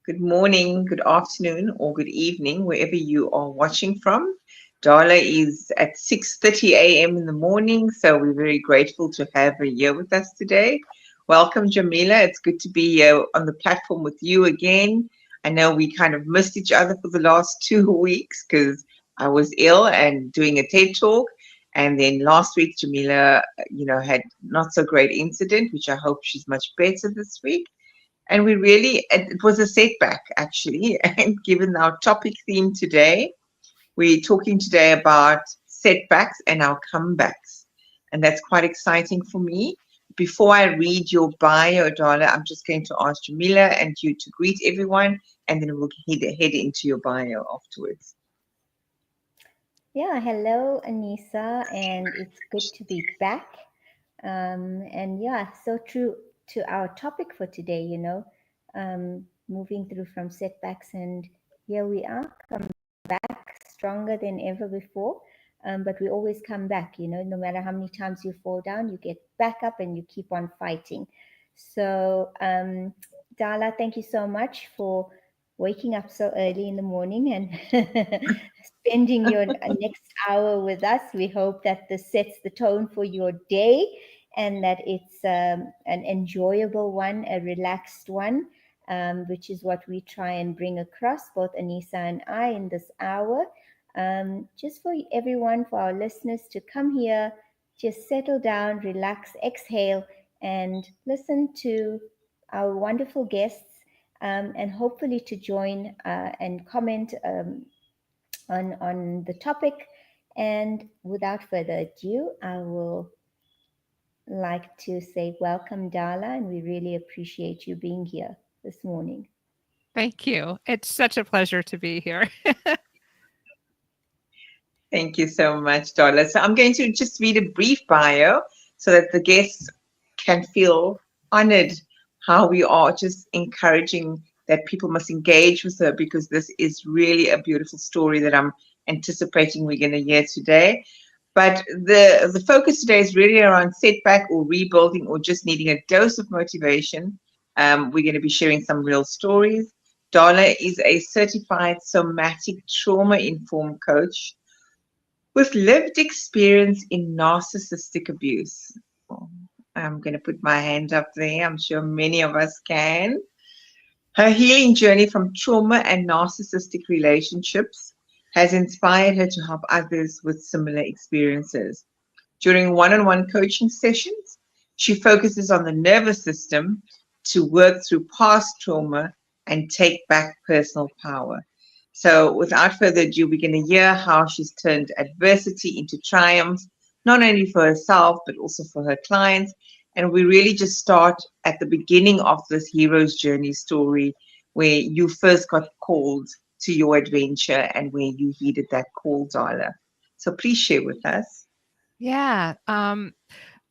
good morning, good afternoon, or good evening, wherever you are watching from. Darla is at 6:30 a.m. in the morning, so we're very grateful to have her here with us today. Welcome, Jamila. It's good to be here on the platform with you again. I know we kind of missed each other for the last 2 weeks because I was ill and doing a TED talk. And then last week, Jamila, had not so great incident, which I hope she's much better this week. And it was a setback actually. And given our topic theme today, we're talking today about setbacks and our comebacks. And that's quite exciting for me. Before I read your bio, Darla, I'm just going to ask Jamila and you to greet everyone, and then we'll head into your bio afterwards. Yeah, hello, Anissa, and it's good to be back. And yeah, so true to our topic for today, moving through from setbacks, and here we are, come back stronger than ever before. But we always come back, no matter how many times you fall down, you get back up and you keep on fighting. So, Darla, thank you so much for waking up so early in the morning and spending your next hour with us. We hope that this sets the tone for your day and that it's an enjoyable one, a relaxed one, which is what we try and bring across, both Anissa and I, in this hour. Just for everyone, for our listeners to come here, just settle down, relax, exhale, and listen to our wonderful guests, and hopefully to join and comment on the topic. And without further ado, I will like to say welcome, Darla, and we really appreciate you being here this morning. Thank you. It's such a pleasure to be here. Thank you so much, Darla. So I'm going to just read a brief bio so that the guests can feel honored how we are just encouraging that people must engage with her, because this is really a beautiful story that I'm anticipating we're going to hear today. But the focus today is really around setback or rebuilding or just needing a dose of motivation. We're going to be sharing some real stories. Darla is a certified somatic trauma-informed coach with lived experience in narcissistic abuse. I'm going to put my hand up there. I'm sure many of us can. Her healing journey from trauma and narcissistic relationships has inspired her to help others with similar experiences. During one-on-one coaching sessions, she focuses on the nervous system to work through past trauma and take back personal power. So without further ado, we're going to hear how she's turned adversity into triumph, not only for herself, but also for her clients. And we really just start at the beginning of this hero's journey story, where you first got called to your adventure and where you heeded that call, Darla. So please share with us. Yeah.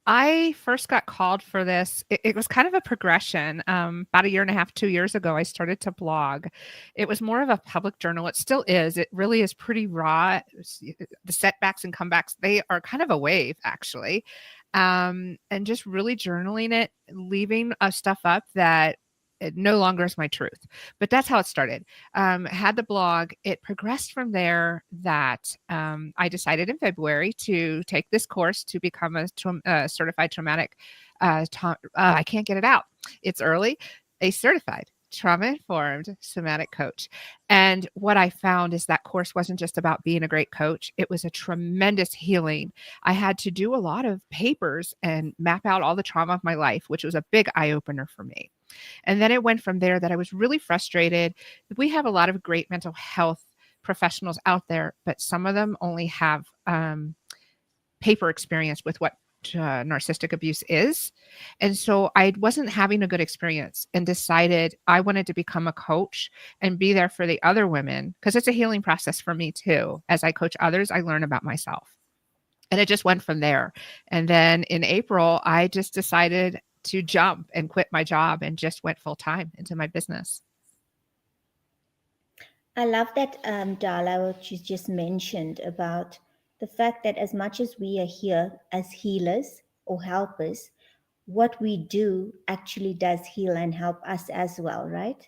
I first got called for this. It was kind of a progression. About a year and a half, 2 years ago, I started to blog. It was more of a public journal. It still is. It really is pretty raw. The setbacks and comebacks, they are kind of a wave, actually. And just really journaling it, leaving stuff up that it no longer is my truth. But that's how it started. Had the blog. It progressed from there that I decided in February to take this course to become a certified traumatic, I can't get it out. It's early. A certified trauma-informed somatic coach. And what I found is that course wasn't just about being a great coach. It was a tremendous healing. I had to do a lot of papers and map out all the trauma of my life, which was a big eye-opener for me. And then it went from there that I was really frustrated. We have a lot of great mental health professionals out there, but some of them only have paper experience with what narcissistic abuse is. And so I wasn't having a good experience and decided I wanted to become a coach and be there for the other women, because it's a healing process for me too. As I coach others, I learn about myself. And it just went from there. And then in April, I just decided to jump and quit my job and just went full time into my business. I love that, Darla, what you just mentioned about the fact that as much as we are here as healers or helpers, what we do actually does heal and help us as well, right?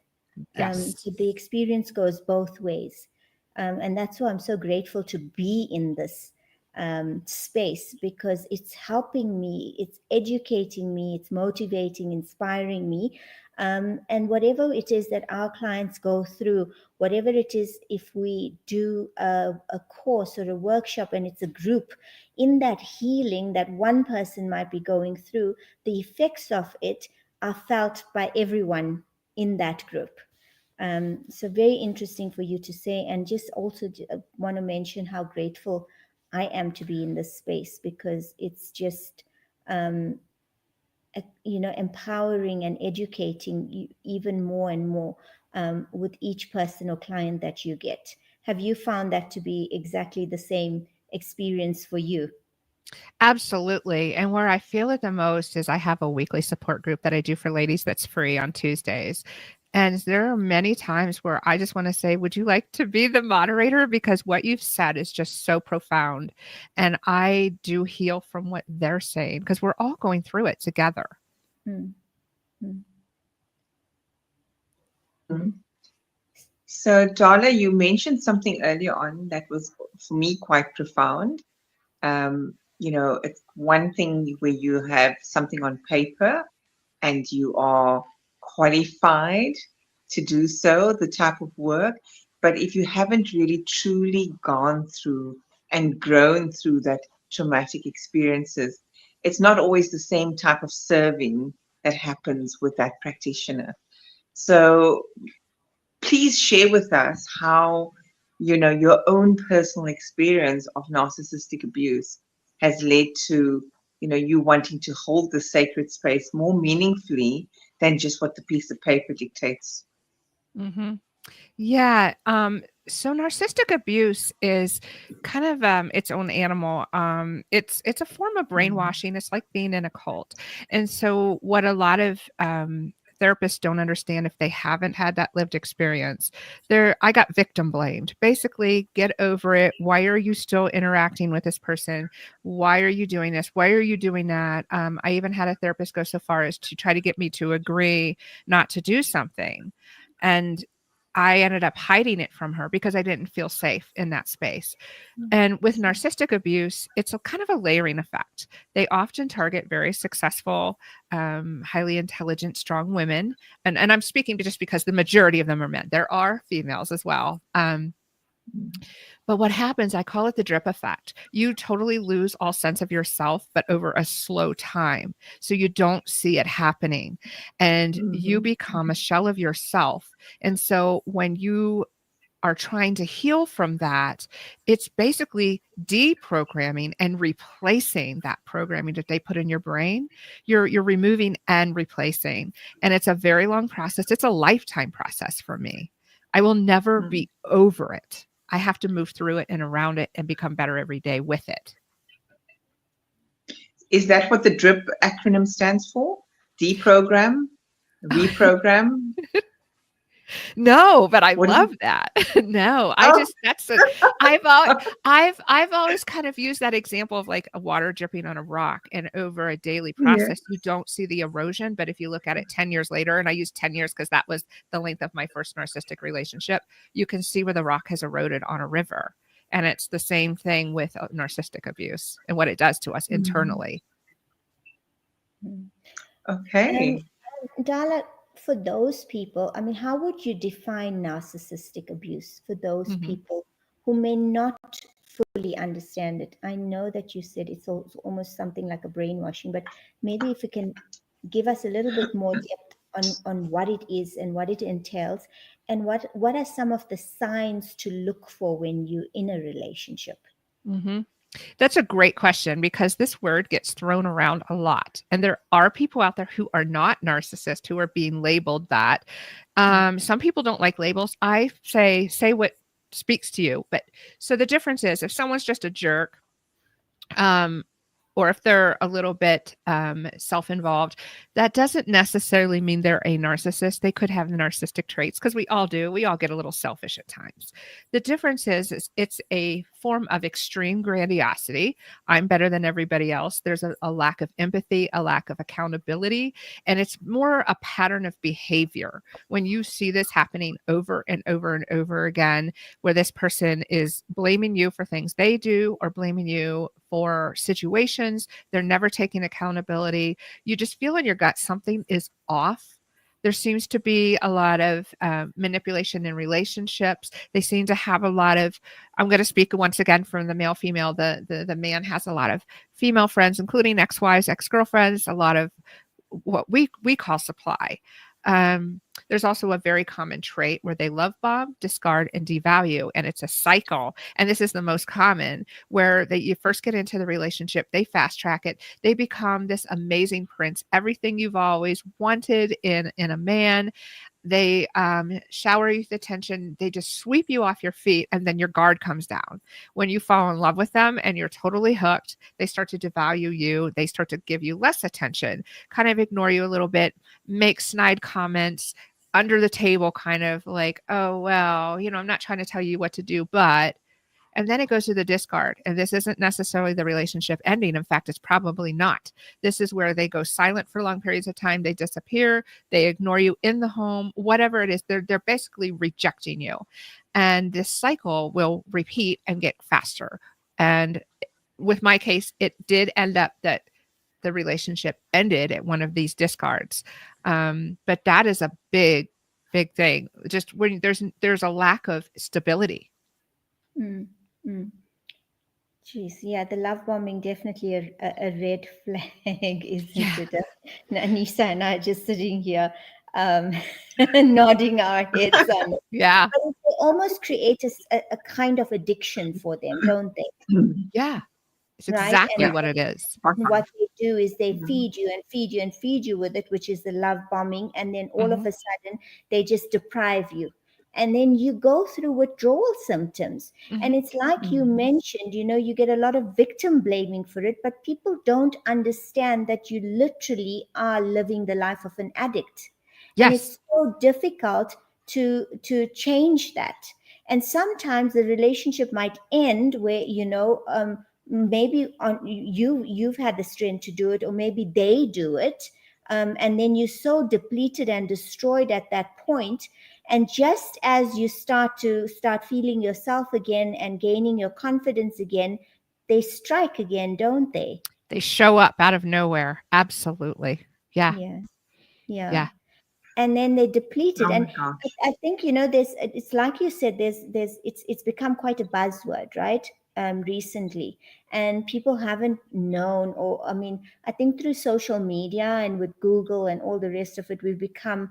Yes. So the experience goes both ways. And that's why I'm so grateful to be in this space, because it's helping me, it's educating me, it's motivating, inspiring me. And whatever it is that our clients go through, whatever it is, if we do a course or a workshop and it's a group, in that healing that one person might be going through, the effects of it are felt by everyone in that group. So very interesting for you to say, and just also want to mention how grateful I am to be in this space, because it's just empowering and educating you even more and more with each person or client that you get. Have you found that to be exactly the same experience for you? Absolutely. And where I feel it the most is I have a weekly support group that I do for ladies that's free on Tuesdays. And there are many times where I just want to say, would you like to be the moderator? Because what you've said is just so profound. And I do heal from what they're saying because we're all going through it together. Mm-hmm. So, Darla, you mentioned something earlier on that was for me quite profound. It's one thing where you have something on paper and you are qualified to do so, the type of work. But if you haven't really truly gone through and grown through that traumatic experiences, it's not always the same type of serving that happens with that practitioner. So please share with us how, your own personal experience of narcissistic abuse has led to, you wanting to hold the sacred space more meaningfully than just what the piece of paper dictates. Mm-hmm. Yeah. So narcissistic abuse is kind of its own animal. It's a form of brainwashing. It's like being in a cult. And so what a lot of therapists don't understand if they haven't had that lived experience, I got victim blamed. Basically, get over it. Why are you still interacting with this person? Why are you doing this? Why are you doing that? I even had a therapist go so far as to try to get me to agree not to do something. And I ended up hiding it from her because I didn't feel safe in that space. And with narcissistic abuse, it's a kind of a layering effect. They often target very successful, highly intelligent, strong women. And I'm speaking just because the majority of them are men. There are females as well. But what happens, I call it the drip effect. You totally lose all sense of yourself, but over a slow time. So you don't see it happening and you become a shell of yourself. And so when you are trying to heal from that, it's basically deprogramming and replacing that programming that they put in your brain. You're removing and replacing. And it's a very long process. It's a lifetime process for me. I will never be over it. I have to move through it and around it and become better every day with it. Is that what the DRIP acronym stands for? Deprogram? Reprogram? No, but I What love that. No, I've always kind of used that example of like a water dripping on a rock, and over a daily process, you don't see the erosion. But if you look at it 10 years later, and I use 10 years because that was the length of my first narcissistic relationship, you can see where the rock has eroded on a river. And it's the same thing with narcissistic abuse and what it does to us internally. Okay. And Darla, for those people, I mean, how would you define narcissistic abuse for those people who may not fully understand it? I know that you said it's almost something like a brainwashing, but maybe if you can give us a little bit more depth on what it is and what it entails, and what are some of the signs to look for when you're in a relationship? That's a great question because this word gets thrown around a lot. And there are people out there who are not narcissists who are being labeled that. Some people don't like labels. I say what speaks to you. But so the difference is if someone's just a jerk, or if they're a little bit self-involved, that doesn't necessarily mean they're a narcissist. They could have the narcissistic traits, because we all do. We all get a little selfish at times. The difference is it's a form of extreme grandiosity. I'm better than everybody else. There's a lack of empathy, a lack of accountability, and it's more a pattern of behavior. When you see this happening over and over and over again, where this person is blaming you for things they do or blaming you for situations, they're never taking accountability. You just feel in your gut something is off. There seems to be a lot of manipulation in relationships. They seem to have a lot of, I'm going to speak once again from the male female. The man has a lot of female friends, including ex-wives, ex-girlfriends, a lot of what we call supply. There's also a very common trait where they love bomb, discard, and devalue, and it's a cycle. And this is the most common, where you first get into the relationship, they fast track it, they become this amazing prince, everything you've always wanted in a man. They shower you with attention. They just sweep you off your feet, and then your guard comes down. When you fall in love with them and you're totally hooked, they start to devalue you. They start to give you less attention, kind of ignore you a little bit, make snide comments under the table, kind of like, oh, well, I'm not trying to tell you what to do, but. And then it goes to the discard. And this isn't necessarily the relationship ending. In fact, it's probably not. This is where they go silent for long periods of time. They disappear. They ignore you in the home, whatever it is. They're basically rejecting you. And this cycle will repeat and get faster. And with my case, it did end up that the relationship ended at one of these discards. But that is a big, big thing. Just when there's a lack of stability. Mm. Jeez, yeah, the love bombing definitely a red flag, isn't it? Anissa and I are just sitting here nodding our heads on it. Yeah. But they almost create a kind of addiction for them, don't they? Yeah. It's Right? exactly And what it is. what they do is they feed you and feed you and feed you with it, which is the love bombing. And then all of a sudden, they just deprive you. And then you go through withdrawal symptoms. And it's like you mentioned, you get a lot of victim blaming for it, but people don't understand that you literally are living the life of an addict. Yes. And it's so difficult to change that. And sometimes the relationship might end where, maybe you've had the strength to do it, or maybe they do it. And then you're so depleted and destroyed at that point. And just as you start feeling yourself again and gaining your confidence again, they strike again, don't they? They show up out of nowhere. Absolutely. Yeah. Yeah. And then they deplete it. Oh And my gosh. I think, it's like you said, it's become quite a buzzword, right? Recently, and people haven't known, or I think through social media and with Google and all the rest of it, we've become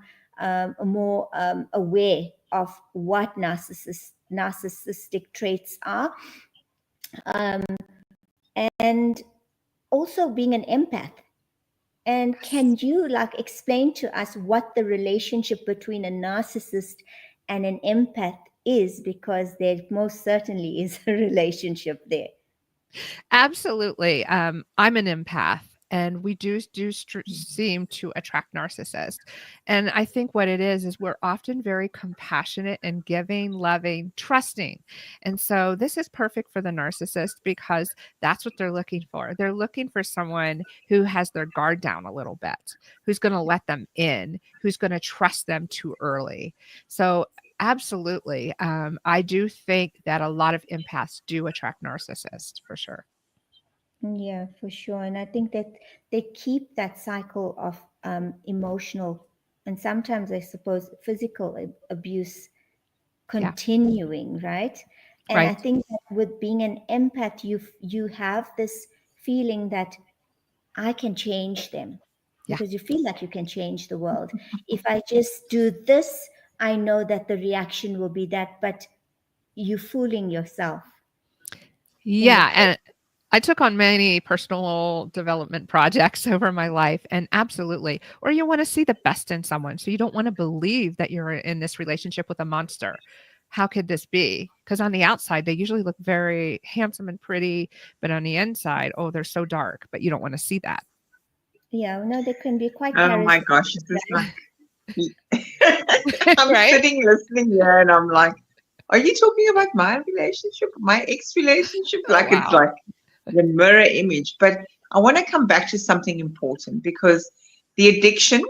more aware of what narcissistic traits are, and also being an empath. And can you explain to us what the relationship between a narcissist and an empath is? Because there most certainly is a relationship there. Absolutely. I'm an empath, and we do seem to attract narcissists. And I think what it is we're often very compassionate and giving, loving, trusting. And so this is perfect for the narcissist, because that's what they're looking for. They're looking for someone who has their guard down a little bit, who's going to let them in, who's going to trust them too early. So absolutely. I do think that a lot of empaths do attract narcissists, for sure. Yeah, for sure. And I think that they keep that cycle of emotional and sometimes, I suppose, physical abuse continuing, right? And I think that with being an empath, you have this feeling that I can change them, because you feel like you can change the world. If I just do this, I know that the reaction will be that, but you're fooling yourself. Yeah. And I took on many personal development projects over my life, and absolutely. Or you want to see the best in someone. So you don't want to believe that you're in this relationship with a monster. how could this be? Because on the outside, they usually look very handsome and pretty, but on the inside, oh, they're so dark, but you don't want to see that. Yeah, no, they can be quite Oh my charismatic. gosh, this is like I'm Right? sitting listening here and I'm like, are you talking about my relationship, my ex relationship? Oh, Like it's wow. like the mirror image. But I want to come back to something important because the addiction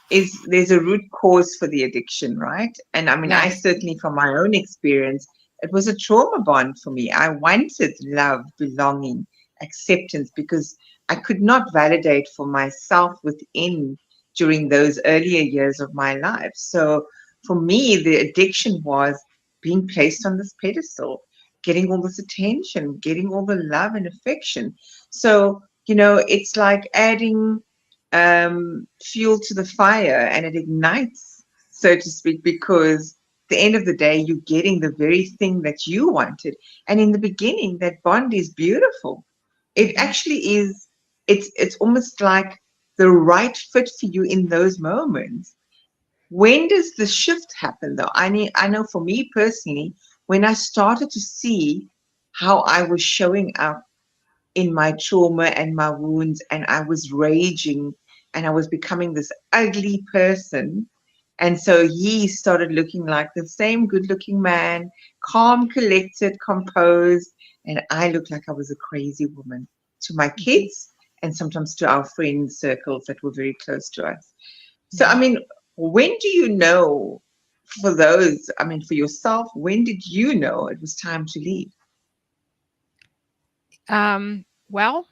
is there's a root cause for the addiction, right? And I mean, I Yes. certainly, from my own experience, it was a trauma bond for me. I wanted love, belonging, acceptance because I could not validate for myself within during those earlier years of my life. So for me, the addiction was being placed on this pedestal, getting all this attention, getting all the love and affection. So, it's like adding fuel to the fire and it ignites, so to speak, because at the end of the day, you're getting the very thing that you wanted. And in the beginning, that bond is beautiful. It Mhm. actually is, it's almost like the right fit for you in those moments. When does the shift happen though? I know for me personally, when I started to see how I was showing up in my trauma and my wounds, and I was raging and I was becoming this ugly person. And so he started looking like the same good looking man, calm, collected, composed. And I looked like I was a crazy woman to my Mhm, kids and sometimes to our friend circles that were very close to us. So, I mhm. mean, when do you know for those, I mean, for yourself, when did you know it was time to leave? Well,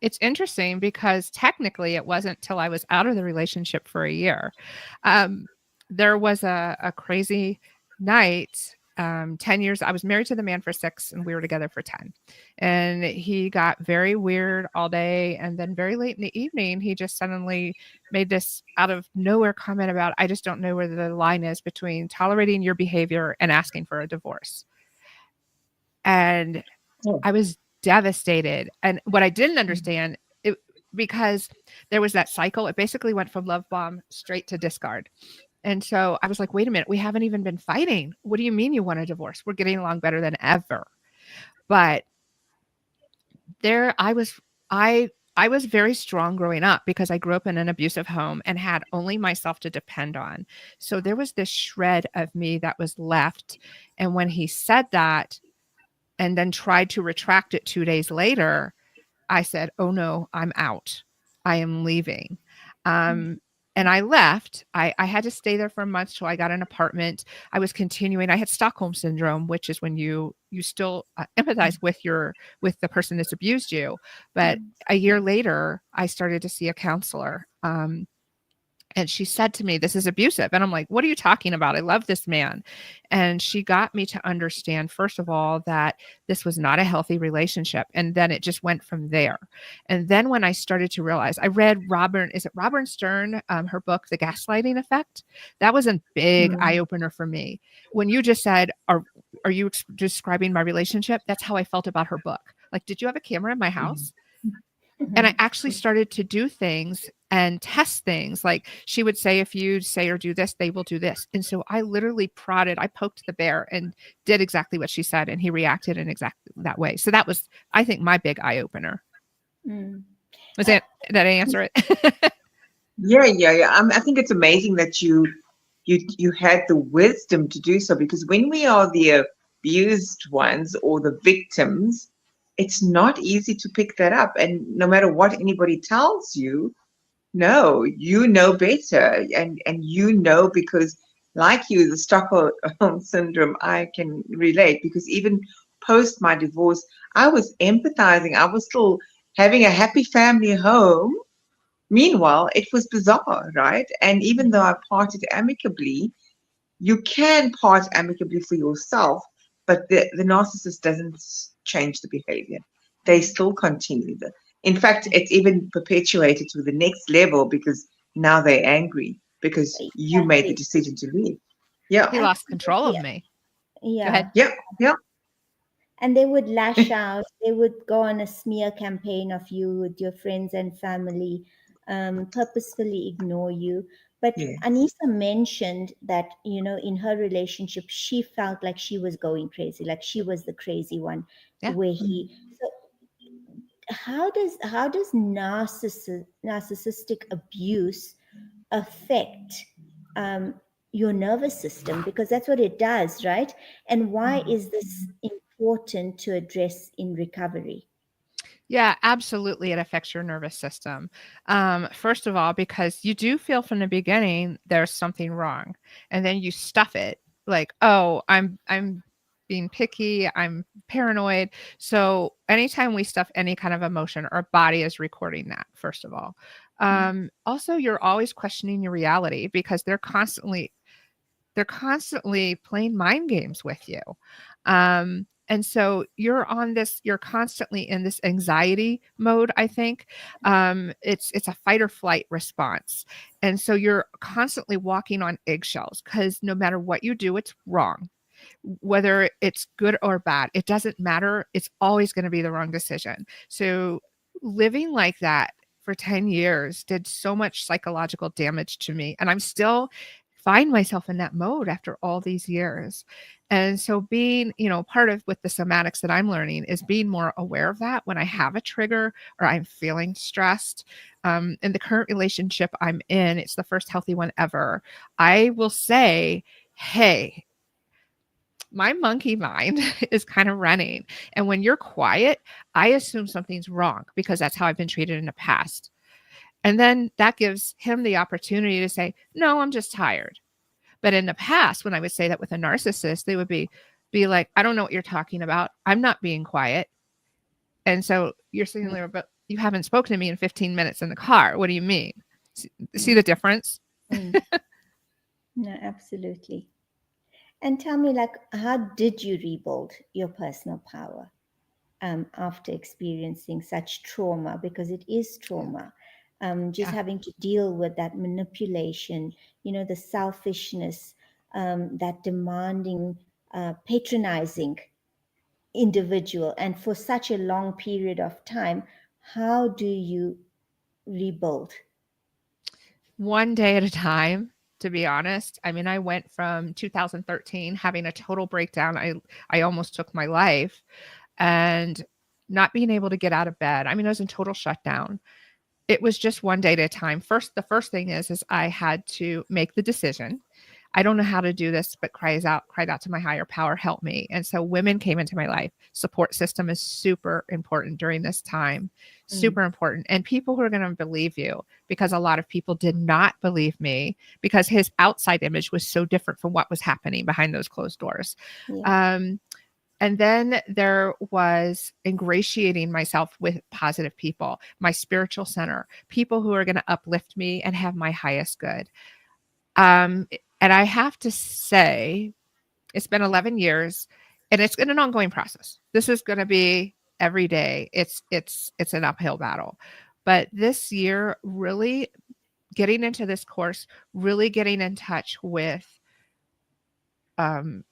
it's interesting because technically it wasn't till I was out of the relationship for a year. Um, there was a crazy night. 10 years, I was married to the man for 6 and we were together for 10. And he got very weird all day. And then very late in the evening, he just suddenly made this out of nowhere comment about, I just don't know where the line is between tolerating your behavior and asking for a divorce. And Oh, I was devastated. And what I didn't Mhm. understand, it, because there was that cycle, it basically went from love bomb straight to discard. And so I was like, wait a minute, we haven't even been fighting. What do you mean you want a divorce? We're getting along better than ever. But there I I was very strong growing up because I grew up in an abusive home and had only myself to depend on. So there was this shred of me that was left. And when he said that and then tried to retract it 2 days later, I said, "Oh no, I'm out. I am leaving." Um, and I left. I had to stay there for a month till I got an apartment. I was continuing. I had Stockholm syndrome, which is when you still empathize with the person that's abused you. But Mhm. a year later, I started to see a counselor. And she said to me, "This is abusive." And I'm like, "What are you talking about? I love this man." And she got me to understand, first of all, that this was not a healthy relationship. And then it just went from there. And then when I started to realize, I read is it Robin Stern, her book, The Gaslighting Effect? That was a big eye mm, opener for me. When you just said, are you describing my relationship? That's how I felt about her book. Like, did you have a camera in my mm, house? And I Mhm. actually started to do things and test things. Like she would say, if you say or do this, they will do this. And so I literally prodded, I poked the bear and did exactly what she said. And he reacted in exactly that way. So that was, I think, my big eye opener. Mm. Was Uh, that answer it? yeah. I think it's amazing that you had the wisdom to do so because when we are the abused ones or the victims, it's not easy to pick that up. And no matter what anybody tells you, no, you know better, and you know because, like you, the Stockholm syndrome, I can relate because even post my divorce, I was empathizing. I was still having a happy family home. Meanwhile, it was bizarre, right? And even though mhm. I parted amicably, you can part amicably for yourself, but the narcissist doesn't change the behavior. They Mm. still continue. In fact, it's even perpetuated to the next level because now they're angry because you made the Exactly. decision to leave. Yeah, He lost control of Absolutely. me. Go ahead. Yeah. yeah. And they would lash out. They would go on a smear campaign of you with your friends and family, purposefully ignore you. But Yes. Anissa mentioned that, in her relationship, she felt like she was going crazy, like she was the crazy one, Yeah. where Mm. so how does narcissistic abuse affect um, your nervous system? Because that's what it does, right? And why Mm. is this important to address in recovery? Yeah, absolutely. It affects your nervous system. First of all, because you do feel from the beginning there's something wrong, and then you stuff it like, oh, I'm being picky, I'm paranoid. So anytime we stuff any kind of emotion, our body is recording that. First of all, also you're always questioning your reality because they're constantly playing mind games with you. And so you're constantly in this anxiety mode, I think. It's a fight or flight response. And so you're constantly walking on eggshells because no matter what you do, it's wrong. Whether it's good or bad, it doesn't matter. It's always going to be the wrong decision. So living like that for 10 years did so much psychological damage to me. And I'm still find myself in that mode after all these years. And so being, part of with the somatics that I'm learning is being more aware of that when I have a trigger or I'm feeling stressed. In the current relationship I'm in, it's the first healthy one ever. I will say, hey, my monkey mind is kind of running. And when you're quiet, I assume something's wrong because that's how I've been treated in the past. And then that gives him the opportunity to say, no, I'm just tired. But in the past, when I would say that with a narcissist, they would be like, I don't know what you're talking about. I'm not being quiet. And so you're sitting there, but you haven't spoken to me in 15 minutes in the car. What do you mean? See Mm, the difference? mm. No, absolutely. And tell me, like, how did you rebuild your personal power after experiencing such trauma? Because it is trauma. Just Yeah. having to deal with that manipulation, the selfishness, that demanding, patronizing individual, and for such a long period of time. How do you rebuild? One day at a time, to be honest. I mean, I went from 2013 having a total breakdown. I almost took my life and not being able to get out of bed. I mean, I was in total shutdown. It was just one day at a time. The first thing is I had to make the decision. I don't know how to do this, but cried out to my higher power, help me. And so women came into my life. Support system is super important during this time, Mm, super important. And people who are going to believe you, because a lot of people did not believe me because his outside image was so different from what was happening behind those closed doors. yeah. Um, and then there was ingratiating myself with positive people, my spiritual center, people who are going to uplift me and have my highest good. Um, and I have to say, it's been 11 years and it's been an ongoing process. This is going to be every day. It's an uphill battle. But this year, really getting into this course, really getting in touch with um,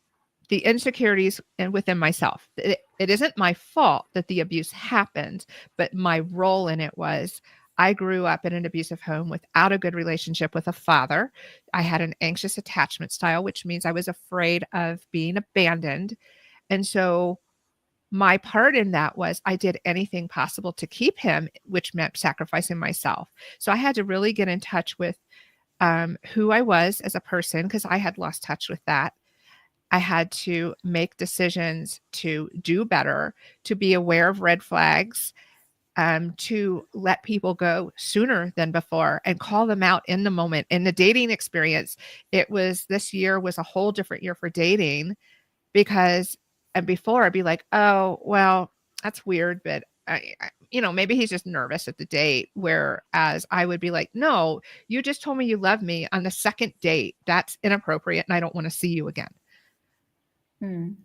the insecurities and within myself. It isn't my fault that the abuse happened, but my role in it was I grew up in an abusive home without a good relationship with a father. I had an anxious attachment style, which means I was afraid of being abandoned. And so my part in that was I did anything possible to keep him, which meant sacrificing myself. So I had to really get in touch with who I was as a person because I had lost touch with that. I had to make decisions to do better, to be aware of red flags, to let people go sooner than before and call them out in the moment. In the dating experience, this year was a whole different year for dating because, and before I'd be like, oh, well, that's weird, but maybe he's just nervous at the date. Whereas I would be like, no, you just told me you love me on the second date. That's inappropriate and I don't want to see you again.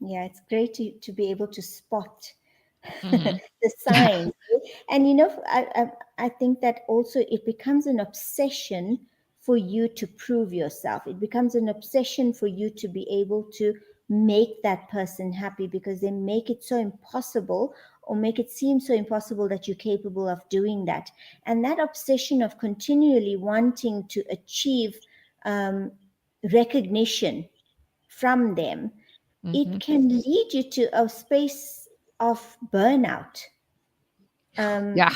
Yeah, it's great to be able to spot Mhm. the signs. And I think that also it becomes an obsession for you to prove yourself. It becomes an obsession for you to be able to make that person happy because they make it so impossible or make it seem so impossible that you're capable of doing that. And that obsession of continually wanting to achieve um, recognition from them, it can lead you to a space of burnout. Yeah.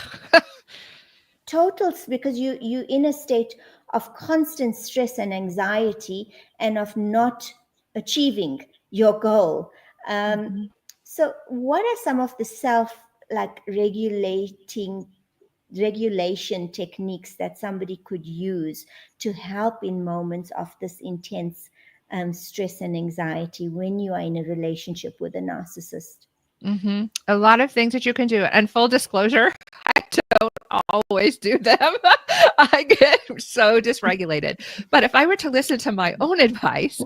Totals, because you in a state of constant stress and anxiety and of not achieving your goal. So what are some of the self like regulation techniques that somebody could use to help in moments of this intense stress and anxiety when you are in a relationship with a narcissist? A lot of things that you can do. And full disclosure, I don't always do them. I get so dysregulated. But if I were to listen to my own advice,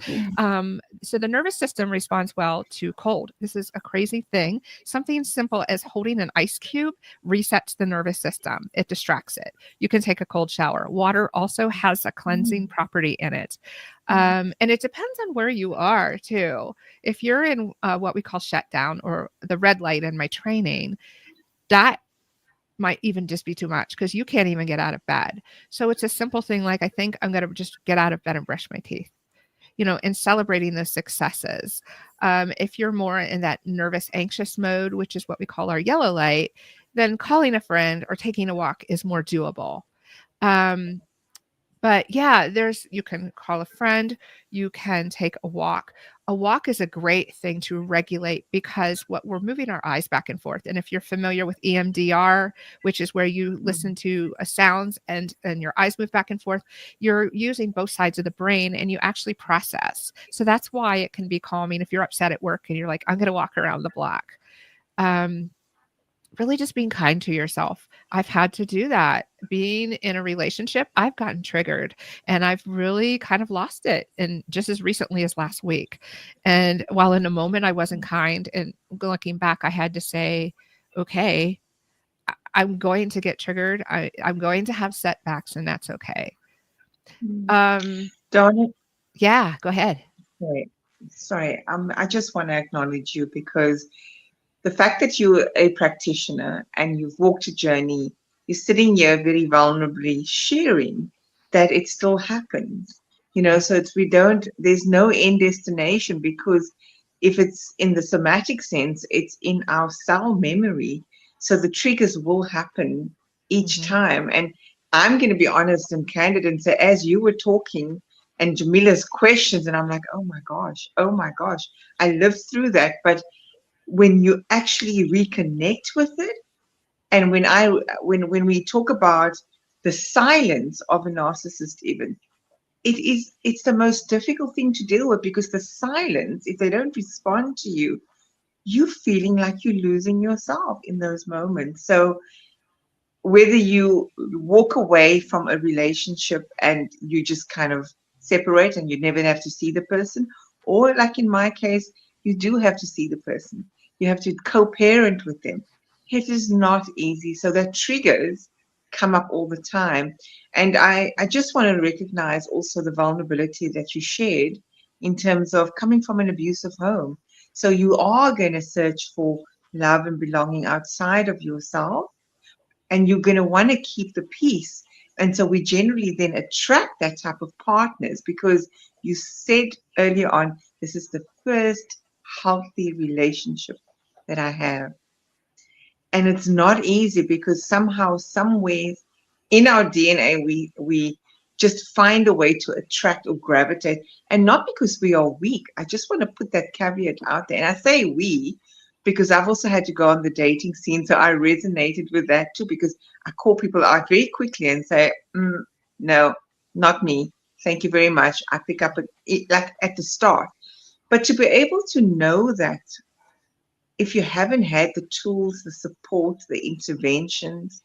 so the nervous system responds well to cold. This is a crazy thing. Something simple as holding an ice cube resets the nervous system. It distracts it. You can take a cold shower. Water also has a cleansing property in it. And it depends on where you are too. If you're in what we call shutdown or the red light in my training, that might even just be too much because you can't even get out of bed. So it's a simple thing like, I think I'm going to just get out of bed and brush my teeth, and celebrating the successes. If you're more in that nervous, anxious mode, which is what we call our yellow light, then calling a friend or taking a walk is more doable. But yeah, you can call a friend, you can take a walk. A walk is a great thing to regulate because we're moving our eyes back and forth. And if you're familiar with EMDR, which is where you listen to sounds and your eyes move back and forth, you're using both sides of the brain and you actually process. So that's why it can be calming if you're upset at work and you're like, I'm going to walk around the block. Really just being kind to yourself. I've had to do that. Being in a relationship, I've gotten triggered and I've really kind of lost it. And just as recently as last week. And while in a moment I wasn't kind, and looking back, I had to say, okay, I'm going to get triggered. I'm going to have setbacks and that's okay. Darla, Yeah, go ahead. sorry. I just want to acknowledge you because the fact that you're a practitioner and you've walked a journey, you're sitting here very vulnerably sharing that it still happens. So there's no end destination because if it's in the somatic sense, it's in our cell memory. So the triggers will happen each time. And I'm going to be honest and candid and say, as you were talking and Jamila's questions, and I'm like, oh my gosh, I lived through that. But when you actually reconnect with it, and when we talk about the silence of a narcissist, even it's the most difficult thing to deal with because the silence, if they don't respond to you, you're feeling like you're losing yourself in those moments. So whether you walk away from a relationship and you just kind of separate and you never have to see the person, or like in my case, you do have to see the person. You have to co-parent with them. It is not easy. So that triggers come up all the time. And I just want to recognize also the vulnerability that you shared in terms of coming from an abusive home. So you are going to search for love and belonging outside of yourself, and you're going to want to keep the peace. And so we generally then attract that type of partners because you said earlier on, this is the first healthy relationship that I have. And it's not easy because somehow, somewhere in our DNA, we just find a way to attract or gravitate. And not because we are weak. I just want to put that caveat out there. And I say we because I've also had to go on the dating scene. So I resonated with that too, because I call people out very quickly and say, no, not me. Thank you very much. I pick up like at the start. But to be able to know that if you haven't had the tools, the support, the interventions,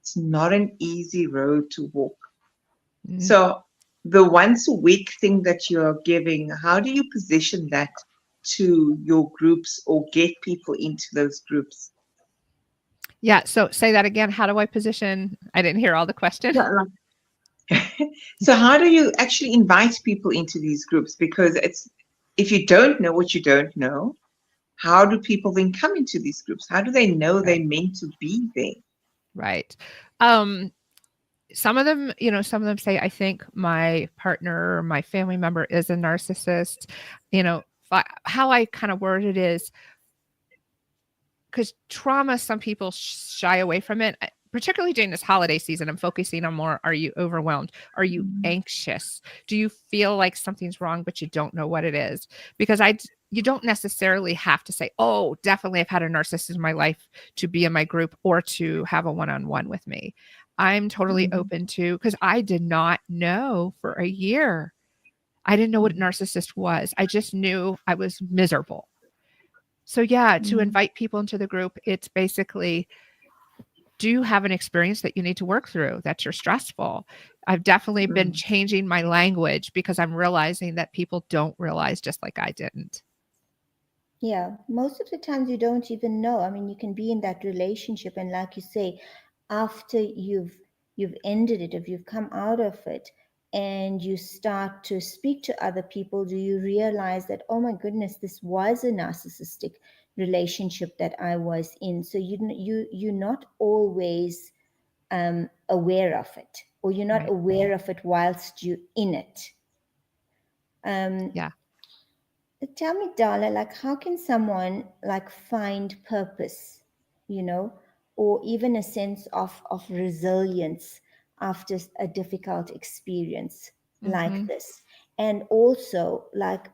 it's not an easy road to walk. So the once a week thing that you're giving, how do you position that to your groups or get people into those groups? Yeah. So say that again. How do I position? I didn't hear all the question. So how do you actually invite people into these groups? Because if you don't know what you don't know, how do people then come into these groups? How do they know they're meant to be there? Right. some of them, some of them say, I think my partner or my family member is a narcissist. How I kind of word it is, because trauma, some people shy away from it, particularly during this holiday season. I'm focusing on more, are you overwhelmed? Are you anxious? Do you feel like something's wrong, but you don't know what it is? Because you don't necessarily have to say, oh, definitely I've had a narcissist in my life to be in my group or to have a one-on-one with me. I'm totally open to, because I did not know for a year. I didn't know what a narcissist was. I just knew I was miserable. So yeah, to invite people into the group, it's basically, do you have an experience that you need to work through, that you're stressful? I've definitely been changing my language because I'm realizing that people don't realize, just like I didn't. Yeah, most of the times you don't even know. I mean, you can be in that relationship, and like you say, after you've ended it, if you've come out of it, and you start to speak to other people, do you realize that, oh my goodness, this was a narcissistic relationship that I was in? So you're not always aware of it, or you're not Right. aware of it whilst you're in it. Yeah. Tell me, Darla, like how can someone like find purpose, or even a sense of resilience after a difficult experience like this? And also, like,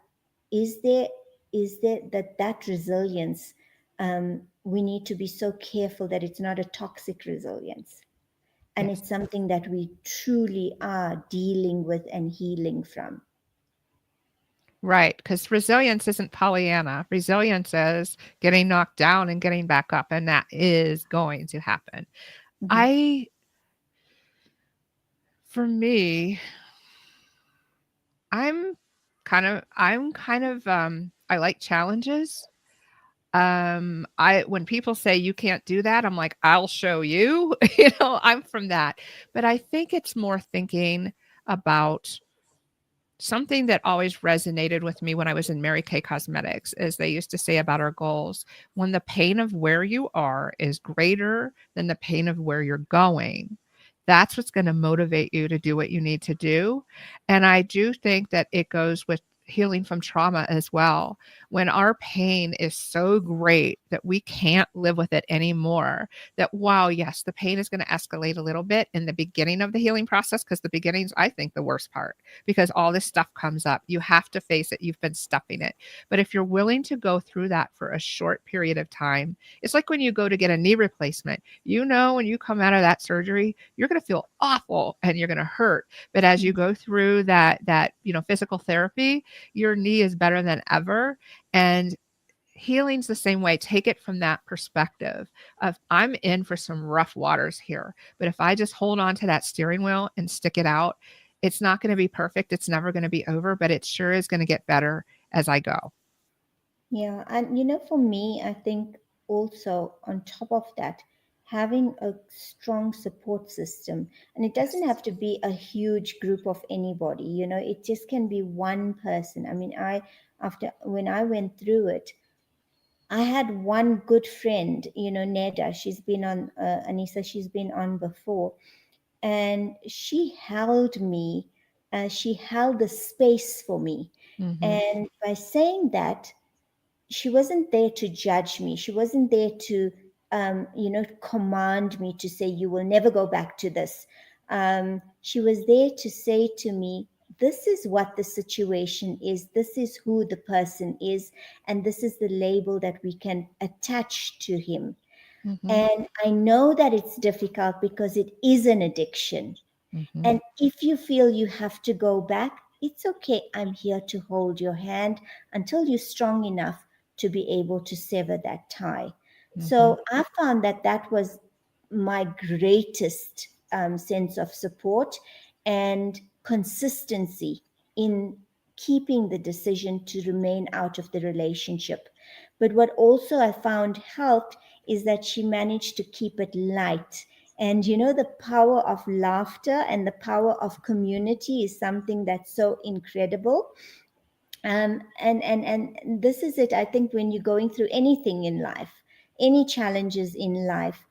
is there that resilience, we need to be so careful that it's not a toxic resilience, and Yes. it's something that we truly are dealing with and healing from. Right. Because resilience isn't Pollyanna. Resilience is getting knocked down and getting back up. And that is going to happen. Mm-hmm. For me, I like challenges. When people say you can't do that, I'm like, I'll show you. I'm from that. But I think it's more thinking about something that always resonated with me when I was in Mary Kay Cosmetics, as they used to say about our goals, when the pain of where you are is greater than the pain of where you're going, that's what's going to motivate you to do what you need to do. And I do think that it goes with healing from trauma as well. When our pain is so great that we can't live with it anymore, that wow, yes, the pain is going to escalate a little bit in the beginning of the healing process, because the beginning's, I think, the worst part, because all this stuff comes up. You have to face it. You've been stuffing it. But if you're willing to go through that for a short period of time, it's like when you go to get a knee replacement. When you come out of that surgery, you're going to feel awful and you're going to hurt. But as you go through that physical therapy, your knee is better than ever. And healing's the same way. Take it from that perspective of, I'm in for some rough waters here, but if I just hold on to that steering wheel and stick it out, it's not going to be perfect. It's never going to be over, but it sure is going to get better as I go. Yeah, and for me, I think also on top of that, having a strong support system, and it doesn't Yes. have to be a huge group of anybody, it just can be one person. I mean, after when I went through it, I had one good friend, Neda. She's been on, Anissa, she's been on before, and she held me, she held the space for me. Mm-hmm. And by saying that, she wasn't there to judge me. She wasn't there to, command me to say, you will never go back to this. She was there to say to me, this is what the situation is. This is who the person is. And this is the label that we can attach to him. Mm-hmm. And I know that it's difficult because it is an addiction. Mm-hmm. And if you feel you have to go back, it's okay. I'm here to hold your hand until you're strong enough to be able to sever that tie. Mm-hmm. So I found that was my greatest sense of support and consistency in keeping the decision to remain out of the relationship. But what also I found helped is that she managed to keep it light. And the power of laughter and the power of community is something that's so incredible. And this is it. I think when you're going through anything in life, any challenges in life,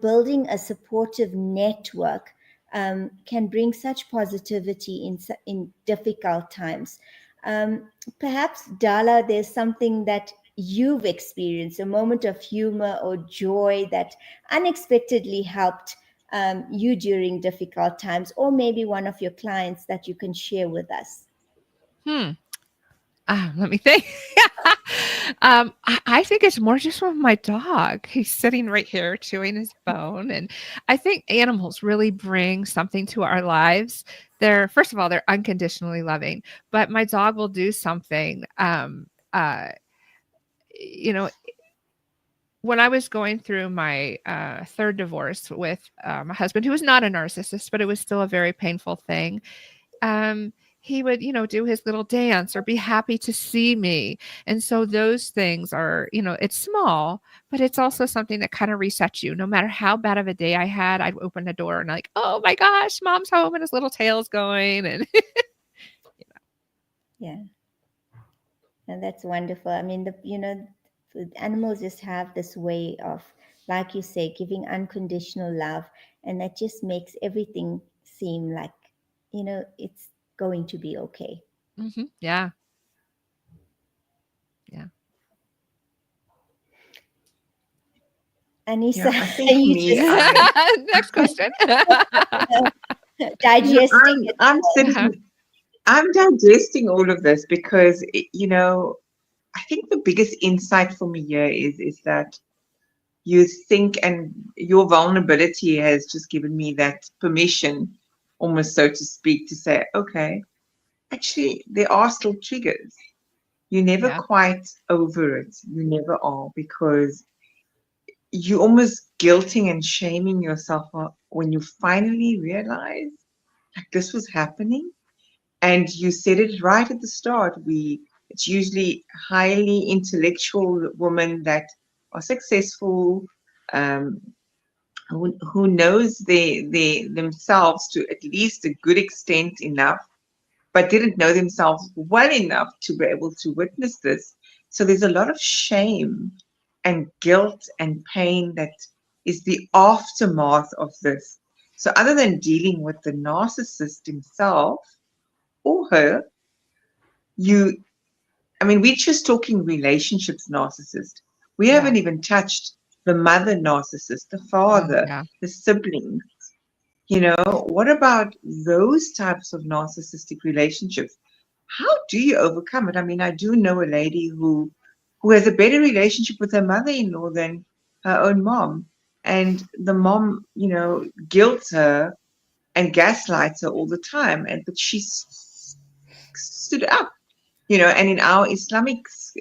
building a supportive network can bring such positivity in difficult times. Um, Perhaps, Darla, there's something that you've experienced, a moment of humor or joy that unexpectedly helped you during difficult times, or maybe one of your clients that you can share with us. Hmm. Let me think. I think it's more just with my dog. He's sitting right here chewing his bone. And I think animals really bring something to our lives. First of all, they're unconditionally loving, but my dog will do something. You know, when I was going through my third divorce with my husband, who was not a narcissist, but it was still a very painful thing, he would, do his little dance or be happy to see me. And so those things are, it's small, but it's also something that kind of resets you. No matter how bad of a day I had, I'd open the door and like, oh my gosh, mom's home and his little tail's going. And Yeah, and that's wonderful. I mean, the animals just have this way of, like you say, giving unconditional love, and that just makes everything seem like, it's going to be okay. yeah, yeah. Anissa, Yeah, I are think for you me, just Next question. digesting it I'm Uh-huh. sitting, I'm digesting all of this because, I think the biggest insight for me here is that you think, and your vulnerability has just given me that permission, almost so to speak, to say, okay, actually, there are still triggers. You're never Yeah. quite over it. You never are, because you almost guilting and shaming yourself when you finally realize like this was happening. And you said it right at the start. It's usually highly intellectual women that are successful, um, who knows themselves to at least a good extent enough, but didn't know themselves well enough to be able to witness this. So there's a lot of shame and guilt and pain that is the aftermath of this. So other than dealing with the narcissist himself or her, you I mean, we're just talking relationships narcissist. We Yeah. haven't even touched the mother narcissist, the Oh, father, yeah. the siblings. What about those types of narcissistic relationships? How do you overcome it? I mean, I do know a lady who has a better relationship with her mother-in-law than her own mom. And the mom, guilts her and gaslights her all the time. And but she stood up, and in our Islamic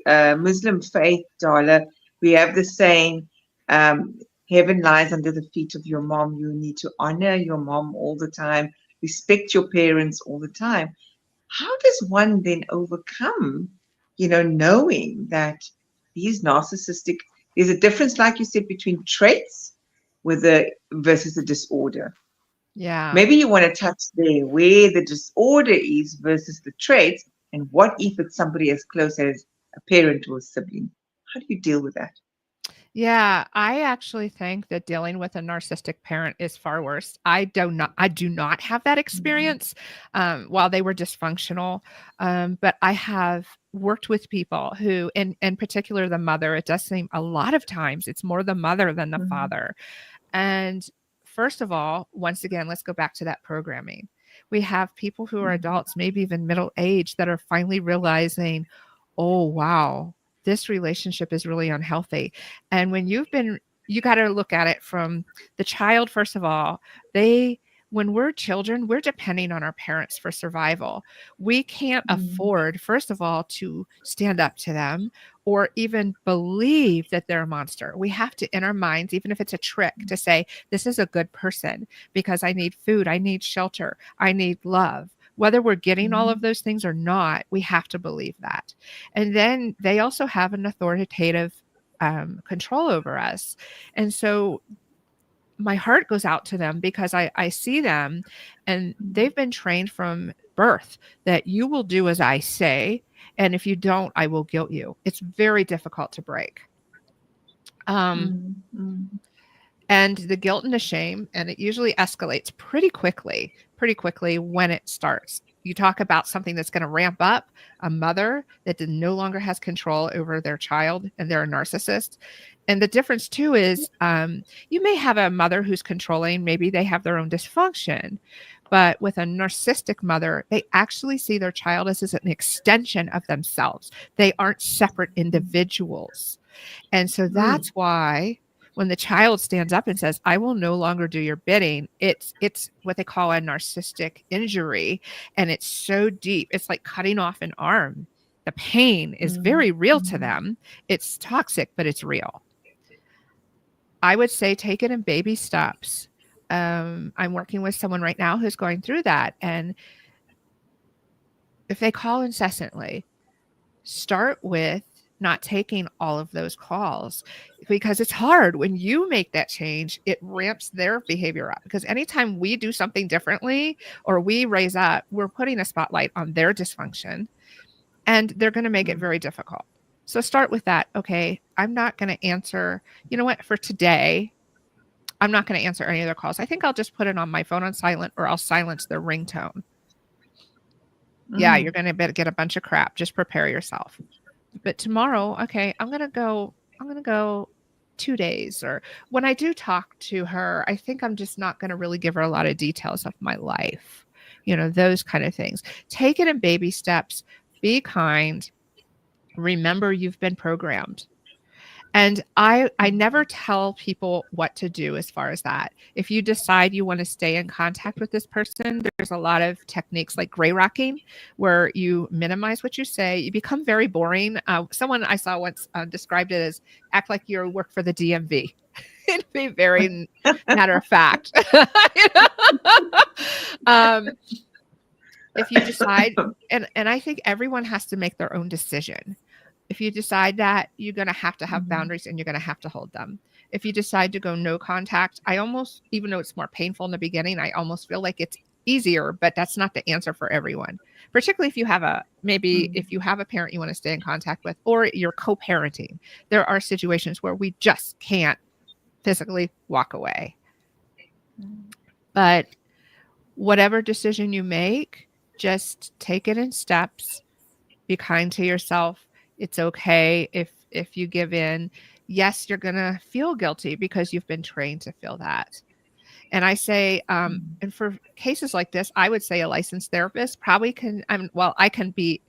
Muslim faith, Darla, we have the saying, um, heaven lies under the feet of your mom. You need to honor your mom all the time, respect your parents all the time. How does one then overcome, knowing that these narcissistic, there's a difference, like you said, between traits versus a disorder. Yeah. Maybe you want to touch there where the disorder is versus the traits, and what if it's somebody as close as a parent or a sibling? How do you deal with that? Yeah, I actually think that dealing with a narcissistic parent is far worse. I do not have that Mhm. experience while they were dysfunctional. But I have worked with people who, in particular the mother, it does seem a lot of times it's more the mother than the Mhm. father. And first of all, once again, let's go back to that programming. We have people who are Mhm. adults, maybe even middle age, that are finally realizing, oh, wow, this relationship is really unhealthy. And you got to look at it from the child, first of all. When we're children, we're depending on our parents for survival. We can't Mhm. afford, first of all, to stand up to them or even believe that they're a monster. We have to, in our minds, even if it's a trick, to say, this is a good person because I need food, I need shelter, I need love. Whether we're getting all of Mhm. those things or not, we have to believe that. And then they also have an authoritative control over us. And so my heart goes out to them because I see them and they've been trained from birth that you will do as I say. And if you don't, I will guilt you. It's very difficult to break. Um, Mhm. Mhm. and the guilt and the shame, and it usually escalates pretty quickly when it starts. You talk about something that's going to ramp up, a mother that no longer has control over their child and they're a narcissist. And the difference too is you may have a mother who's controlling, maybe they have their own dysfunction. But with a narcissistic mother, they actually see their child as an extension of themselves. They aren't separate individuals. And so Mm. that's why when the child stands up and says, I will no longer do your bidding, it's what they call a narcissistic injury. And it's so deep. It's like cutting off an arm. The pain is Mm. very real to Mm. them. It's toxic, but it's real. I would say take it in baby steps. I'm working with someone right now who's going through that. And if they call incessantly, start with not taking all of those calls, because it's hard when you make that change. It ramps their behavior up, because anytime we do something differently or we raise up, we're putting a spotlight on their dysfunction, and they're going to make it Mm. very difficult. So start with that. Okay, I'm not going to answer, you know what, for today, I'm not going to answer any of their calls. I think I'll just put it on my phone on silent, or I'll silence their ringtone. Yeah, you're Mm. going to get a bunch of crap. Just prepare yourself. But tomorrow, okay, I'm going to go 2 days. Or when I do talk to her, I think I'm just not going to really give her a lot of details of my life. Those kind of things. Take it in baby steps. Be kind. Remember, you've been programmed. And I never tell people what to do as far as that. If you decide you want to stay in contact with this person, there's a lot of techniques like gray rocking, where you minimize what you say. You become very boring. Someone I saw once described it as act like you work for the DMV. It'd be very matter of fact. You know? If you decide, and I think everyone has to make their own decision. If you decide that, you're going to have Mhm. boundaries, and you're going to have to hold them. If you decide to go no contact, I almost, even though it's more painful in the beginning, I almost feel like it's easier, but that's not the answer for everyone. Particularly if you have maybe Mm. if you have a parent you want to stay in contact with, or you're co-parenting. There are situations where we just can't physically walk away. But whatever decision you make, just take it in steps. Be kind to yourself. It's okay if you give in. Yes, you're going to feel guilty because you've been trained to feel that. And I say, Mm. and for cases like this, I would say a licensed therapist probably can. I can be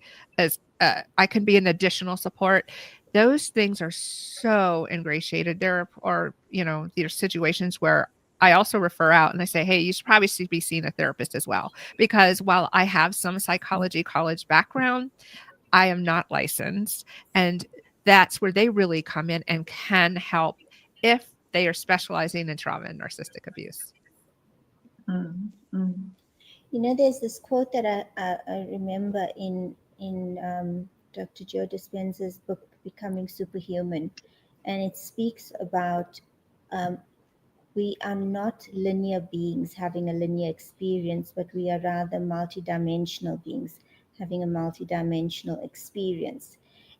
I can be an additional support. Those things are so ingratiated. There are, there's situations where I also refer out and I say, hey, you should probably be seeing a therapist as well. Because while I have some psychology college background, I am not licensed. And that's where they really come in and can help if they are specializing in trauma and narcissistic abuse. Mm. Mm. There's this quote that I remember in Dr. Joe Dispenza's book, Becoming Superhuman, and it speaks about um, we are not linear beings having a linear experience, but we are rather multidimensional beings having a multidimensional experience.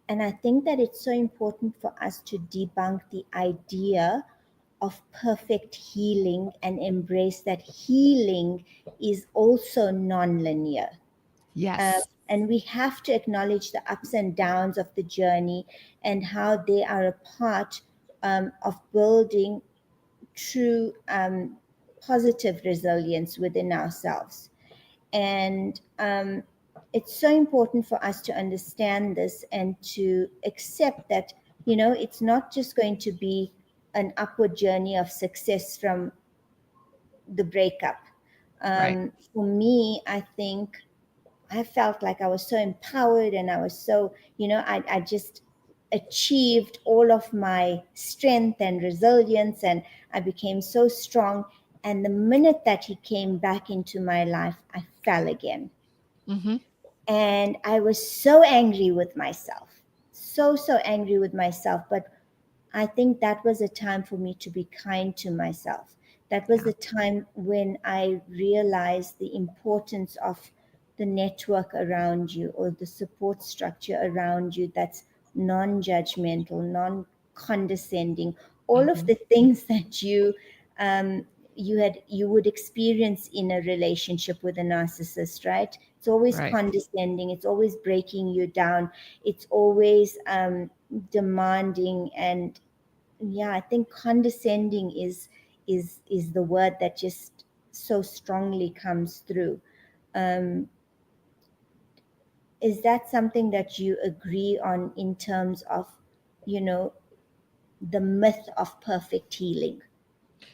And I think that it's so important for us to debunk the idea of perfect healing and embrace that healing is also non-linear. Yes. And we have to acknowledge the ups and downs of the journey and how they are a part of building true positive resilience within ourselves. And it's so important for us to understand this and to accept that, it's not just going to be an upward journey of success from the breakup. Right. For me, I think I felt like I was so empowered and I was so, I just achieved all of my strength and resilience and I became so strong. And the minute that he came back into my life, I fell again. Mm-hmm. And I was so angry with myself, so angry with myself. But I think that was a time for me to be kind to myself. That was Yeah. the time when I realized the importance of the network around you or the support structure around you that's non-judgmental, non-condescending, all of Mhm. the things that um, you would experience in a relationship with a narcissist, right? It's always Right. condescending, it's always breaking you down, it's always demanding. And yeah, I think condescending is the word that just so strongly comes through. um, is that something that you agree on in terms of, you know, the myth of perfect healing?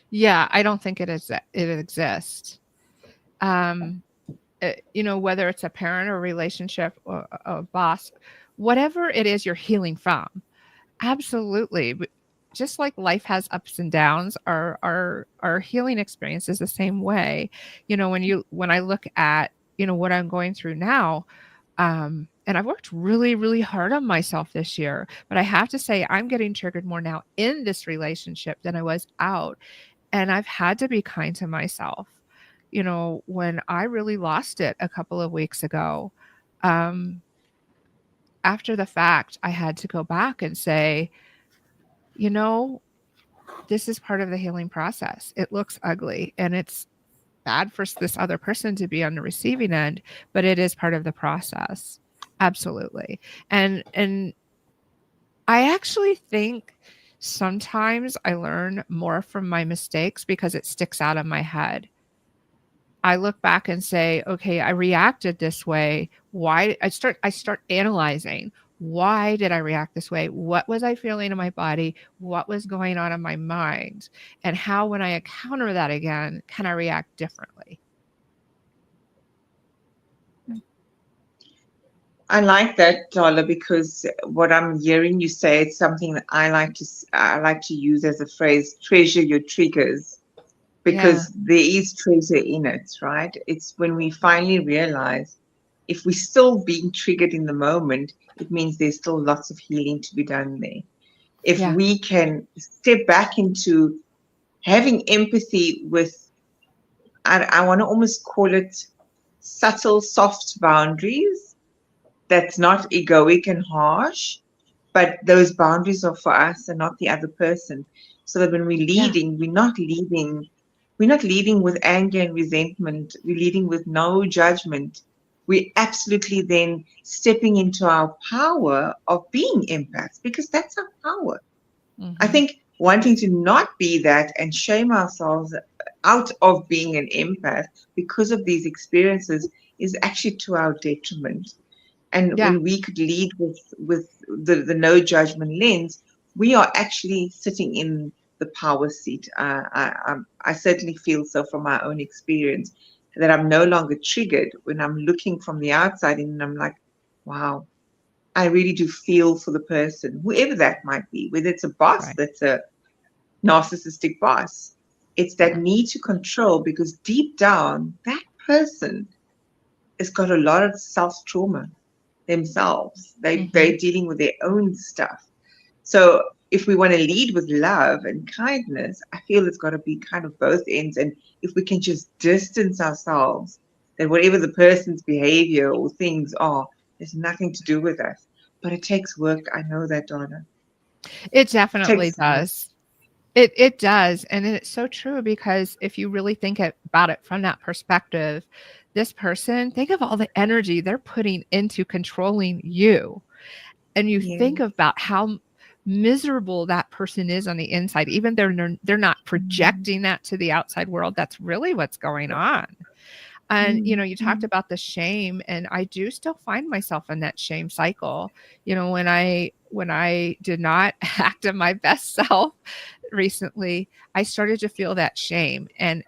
Yeah, I don't think it exists. Um, whether it's a parent or relationship or a boss, whatever it is you're healing from, absolutely. Just like life has ups and downs, our healing experience is the same way. When I look at what I'm going through now, and I've worked really, really hard on myself this year, but I have to say I'm getting triggered more now in this relationship than I was out. And I've had to be kind to myself. When I really lost it a couple of weeks ago, um, after the fact, I had to go back and say, you know, this is part of the healing process. It looks ugly and it's bad for this other person to be on the receiving end, but it is part of the process. Absolutely. And I actually think sometimes I learn more from my mistakes because it sticks out of my head. I look back and say, okay, I reacted this way. Why I start analyzing, why did I react this way? What was I feeling in my body? What was going on in my mind? And how, when I encounter that again, can I react differently? I like that, Darla, because what I'm hearing you say, it's something that I like to use as a phrase: treasure your triggers, Yeah. because there is treasure in it, right? It's when we finally realize if we're still being triggered in the moment, it means there's still lots of healing to be done there. If Yeah. we can step back into having empathy with, I want to almost call it subtle, soft boundaries that's not egoic and harsh, but those boundaries are for us and not the other person. So that when we're Yeah. leading, we're not leading with anger and resentment. We're leading with no judgment. We're absolutely then stepping into our power of being empaths, because that's our power. I Mhm. think wanting to not be that and shame ourselves out of being an empath because of these experiences is actually to our detriment. And Yeah. when we could lead with the no judgment lens, we are actually sitting in the power seat. I certainly feel so from my own experience, that I'm no longer triggered when I'm looking from the outside and I'm like, wow, I really do feel for the person, whoever that might be, whether it's a boss Right. that's a narcissistic boss. It's that Yeah. need to control, because deep down, that person has got a lot of self trauma themselves. They're Mhm. dealing with their own stuff. So if we want to lead with love and kindness, I feel it's got to be kind of both ends. And if we can just distance ourselves, that whatever the person's behavior or things are, there's nothing to do with us. But it takes work. I know that, Donna. It It definitely takes work. does. It does, and it's so true because if you really about it from that perspective, this person, think of all the energy they're putting into controlling you, and you Yeah. think about how miserable that person is on the inside, even though they're not Mm, projecting that to the outside world. That's really what's going on. And mm, you talked mm, about the shame, and I do still find myself in that shame cycle. When I did not act in my best self recently, I started to feel that shame. And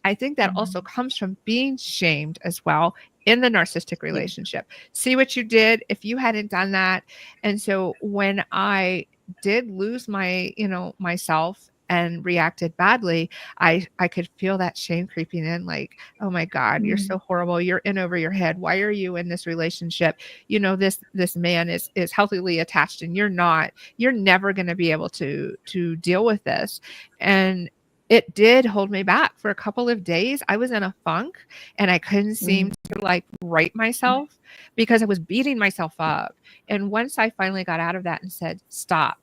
I think that also mm. comes from being shamed as well in the narcissistic Yeah. relationship. See what you did if you hadn't done that. And so when I did lose myself and reacted badly, I could feel that shame creeping in, like, oh my God, you're Mm, so horrible. You're in over your head. Why are you in this relationship? This man is healthily attached and you're not. You're never going to be able to deal with this. And it did hold me back for a couple of days. I was in a funk and I couldn't seem mm, to like right myself because I was beating myself up. And once I finally got out of that and said, stop,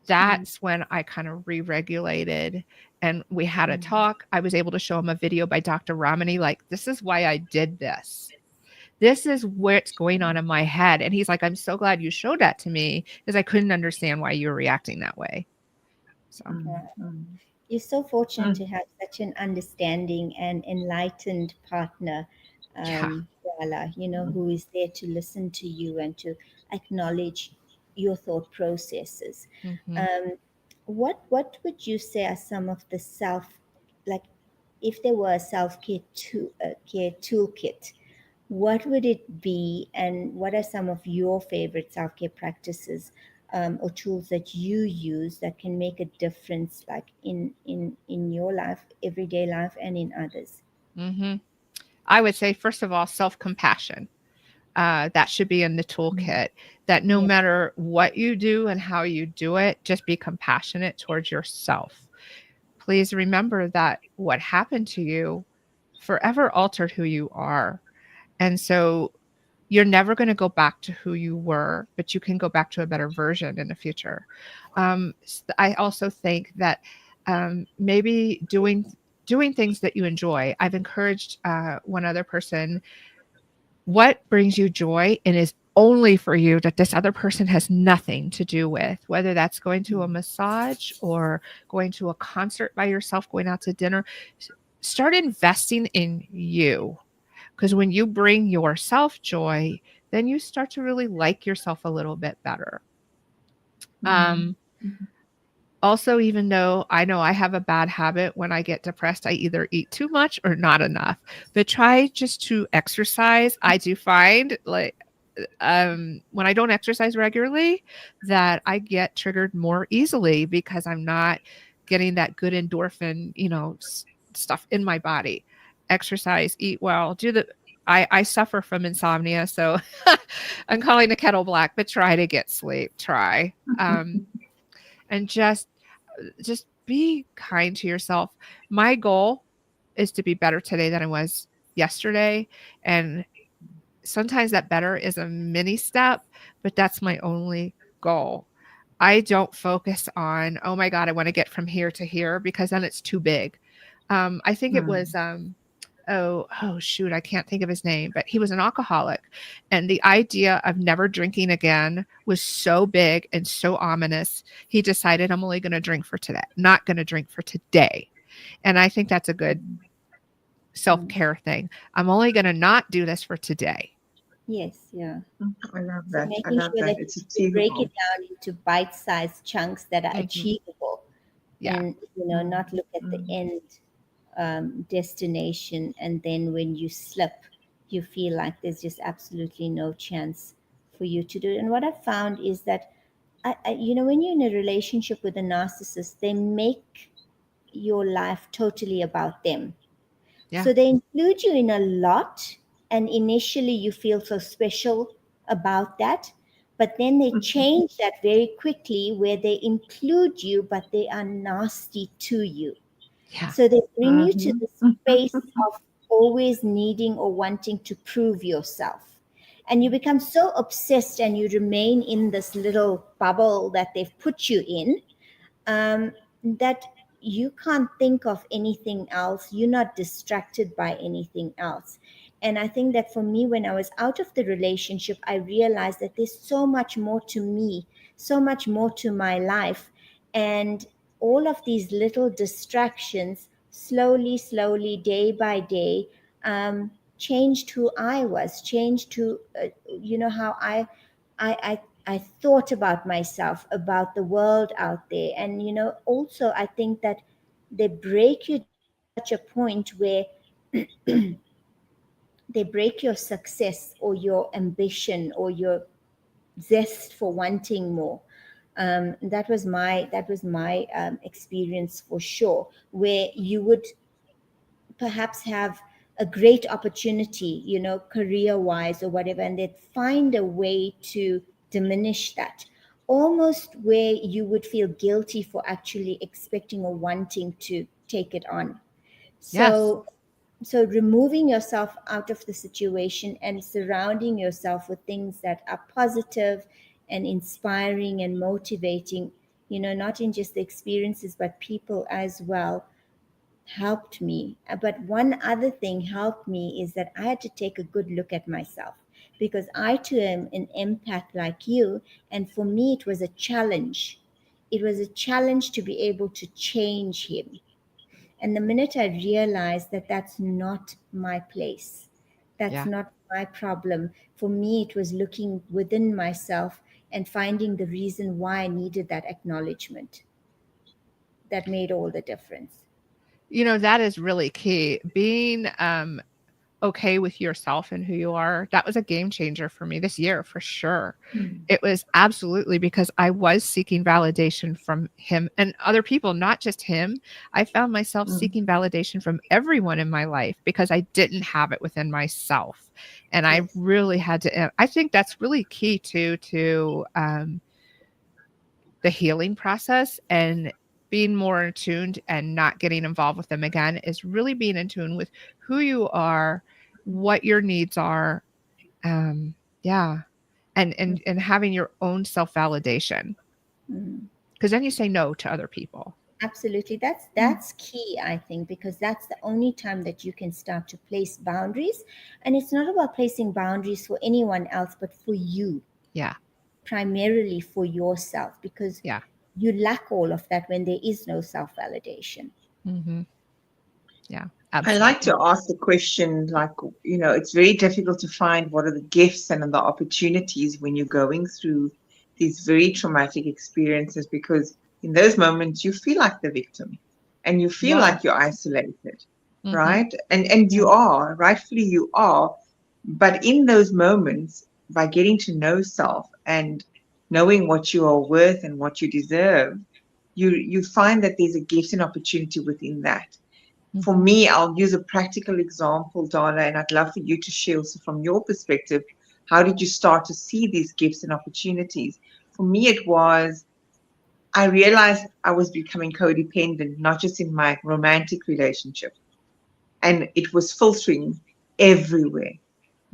that's when I kind of re-regulated, and we had a talk. I was able to show him a video by Dr. Ramani, like, this is why I did this. This is what's going on in my head. And he's like, I'm so glad you showed that to me because I couldn't understand why you were reacting that way. So, You're so fortunate to have such an understanding and enlightened partner, yeah. Darla, who is there to listen to you and to acknowledge your thought processes. Mm-hmm. Um, what would you say are some of the like, if there were a self-care care toolkit, what would it be, and what are some of your favorite self-care practices, or tools that you use that can make a difference, like in your life, everyday life, and in others? Mm-hmm. I would say, first of all, self compassion. That should be in the toolkit, that no Yeah. matter what you do and how you do it, just be compassionate towards yourself. Please remember that what happened to you forever altered who you are. And so you're never going to go back to who you were, but you can go back to a better version in the future. I also think that maybe doing things that you enjoy. I've encouraged one other person, what brings you joy and is only for you, that this other person has nothing to do with, whether that's going to a massage or going to a concert by yourself, going out to dinner. Start investing in you, because when you bring yourself joy, then you start to really like yourself a little bit better. Um, Also, even though I know I have a bad habit, when I get depressed, I either eat too much or not enough. But try just to exercise. I do find, like, when I don't exercise regularly, that I get triggered more easily because I'm not getting that good endorphin, stuff in my body. Exercise, eat well, do the. I suffer from insomnia, so I'm calling the kettle black, but try to get sleep. Try. And just be kind to yourself. My goal is to be better today than I was yesterday. And sometimes that better is a mini step, but that's my only goal. I don't focus on, oh my God, I want to get from here to here, because then it's too big. I think it was oh shoot, I can't think of his name, but he was an alcoholic, and the idea of never drinking again was so big and so ominous. He decided, I'm only going to drink for today, not going to drink for today. And I think that's a good self-care thing. I'm only going to not do this for today. Yes, yeah. I love So that. I making love sure that. that It's you break it achievable. down into bite-sized chunks that are Mhm. achievable, Yeah. and not look at the end destination, and then when you slip, you feel like there's just absolutely no chance for you to do it. And what I found is that when you're in a relationship with a narcissist, they make your life totally about them. Yeah. So they include you in a lot, and initially you feel so special about that. But then they change that very quickly, where they include you, but they are nasty to you. Yeah. So they bring you to the space of always needing or wanting to prove yourself. And you become so obsessed, and you remain in this little bubble that they've put you in, that you can't think of anything else. You're not distracted by anything else. And I think that for me, when I was out of the relationship, I realized that there's so much more to me, so much more to my life. And all of these little distractions, slowly, slowly, day by day, changed who I was, changed to, how I, I thought about myself, about the world out there. And, also I think that they break you to such a point where they break your success or your ambition or your zest for wanting more. That was my experience for sure, where you would perhaps have a great opportunity, career wise or whatever, and they'd find a way to diminish that, almost where you would feel guilty for actually expecting or wanting to take it on. Yes. So removing yourself out of the situation and surrounding yourself with things that are positive and inspiring and motivating not in just the experiences, but people as well helped me. But one other thing helped me is that I had to take a good look at myself, because I too am an empath like you. And for me, it was a challenge. It was a challenge to be able to change him. And the minute I realized that that's not my place, that's Yeah. not my problem, for me, it was looking within myself and finding the reason why I needed that acknowledgement that made all the difference. That is really key. Being okay with yourself and who you are, that was a game changer for me this year for sure. Mm, It was absolutely because I was seeking validation from him and other people, not just him. I found myself mm, seeking validation from everyone in my life because I didn't have it within myself. And I Yes. really had to, I think that's really key to the healing process, and being more attuned and not getting involved with them again is really being in tune with who you are, what your needs are. Yeah. And having your own self-validation, Mm. because then you say no to other people. Absolutely. That's mm. that's key, I think, because that's the only time that you can start to place boundaries. And it's not about placing boundaries for anyone else, but for you, Yeah. primarily for yourself, because Yeah. you lack all of that when there is no self-validation. Hmm. Yeah, I like absolutely. to ask the question, like, it's very difficult to find what are the gifts and the opportunities when you're going through these very traumatic experiences, because in those moments you feel like the victim and you feel Yeah. like you're isolated, Hmm. right? And you are, rightfully you are. But in those moments, by getting to know self and knowing what you are worth and what you deserve, you find that there's a gift and opportunity within that. For Hmm. me, I'll use a practical example, Darla, and I'd love for you to share also from your perspective. How did you start to see these gifts and opportunities? For me, it was I realized I was becoming codependent, not just in my romantic relationship, and it was filtering everywhere.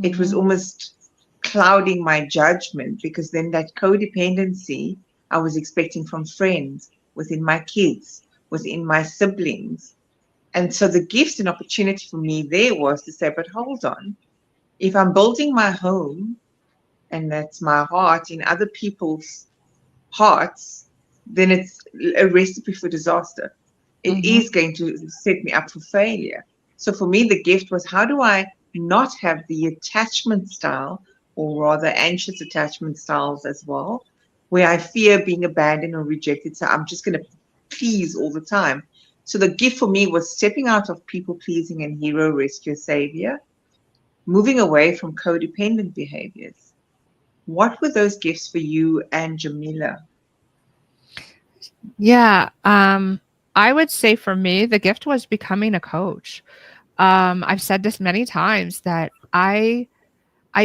It was Hmm. almost clouding my judgment, because then that codependency I was expecting from friends, within my kids, within my siblings. And so the gift and opportunity for me there was to say, but hold on, if I'm building my home, and that's my heart, in other people's hearts, then it's a recipe for disaster. It Hmm. is going to set me up for failure. So for me, the gift was, how do I not have the attachment style, or rather anxious attachment styles as well, where I fear being abandoned or rejected. So I'm just going to please all the time. So the gift for me was stepping out of people pleasing and hero, rescue, savior, moving away from codependent behaviors. What were those gifts for you and Jamila? Yeah. I would say for me, the gift was becoming a coach. I've said this many times that I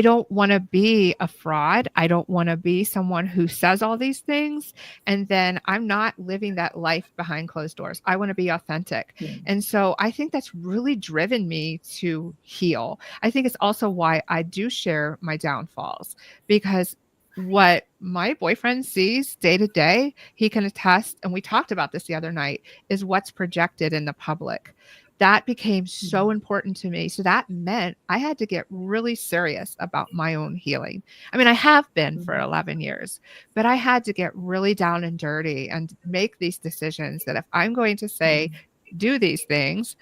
don't want to be a fraud. I don't want to be someone who says all these things and then I'm not living that life behind closed doors. I want to be authentic. Mm, And so I think that's really driven me to heal. I think it's also why I do share my downfalls, because what my boyfriend sees day to day, he can attest, and we talked about this the other night, is what's projected in the public. That became so important to me. So that meant I had to get really serious about my own healing. I mean, I have been for mm, 11 years, but I had to get really down and dirty and make these decisions that if I'm going to say, mm, do these things,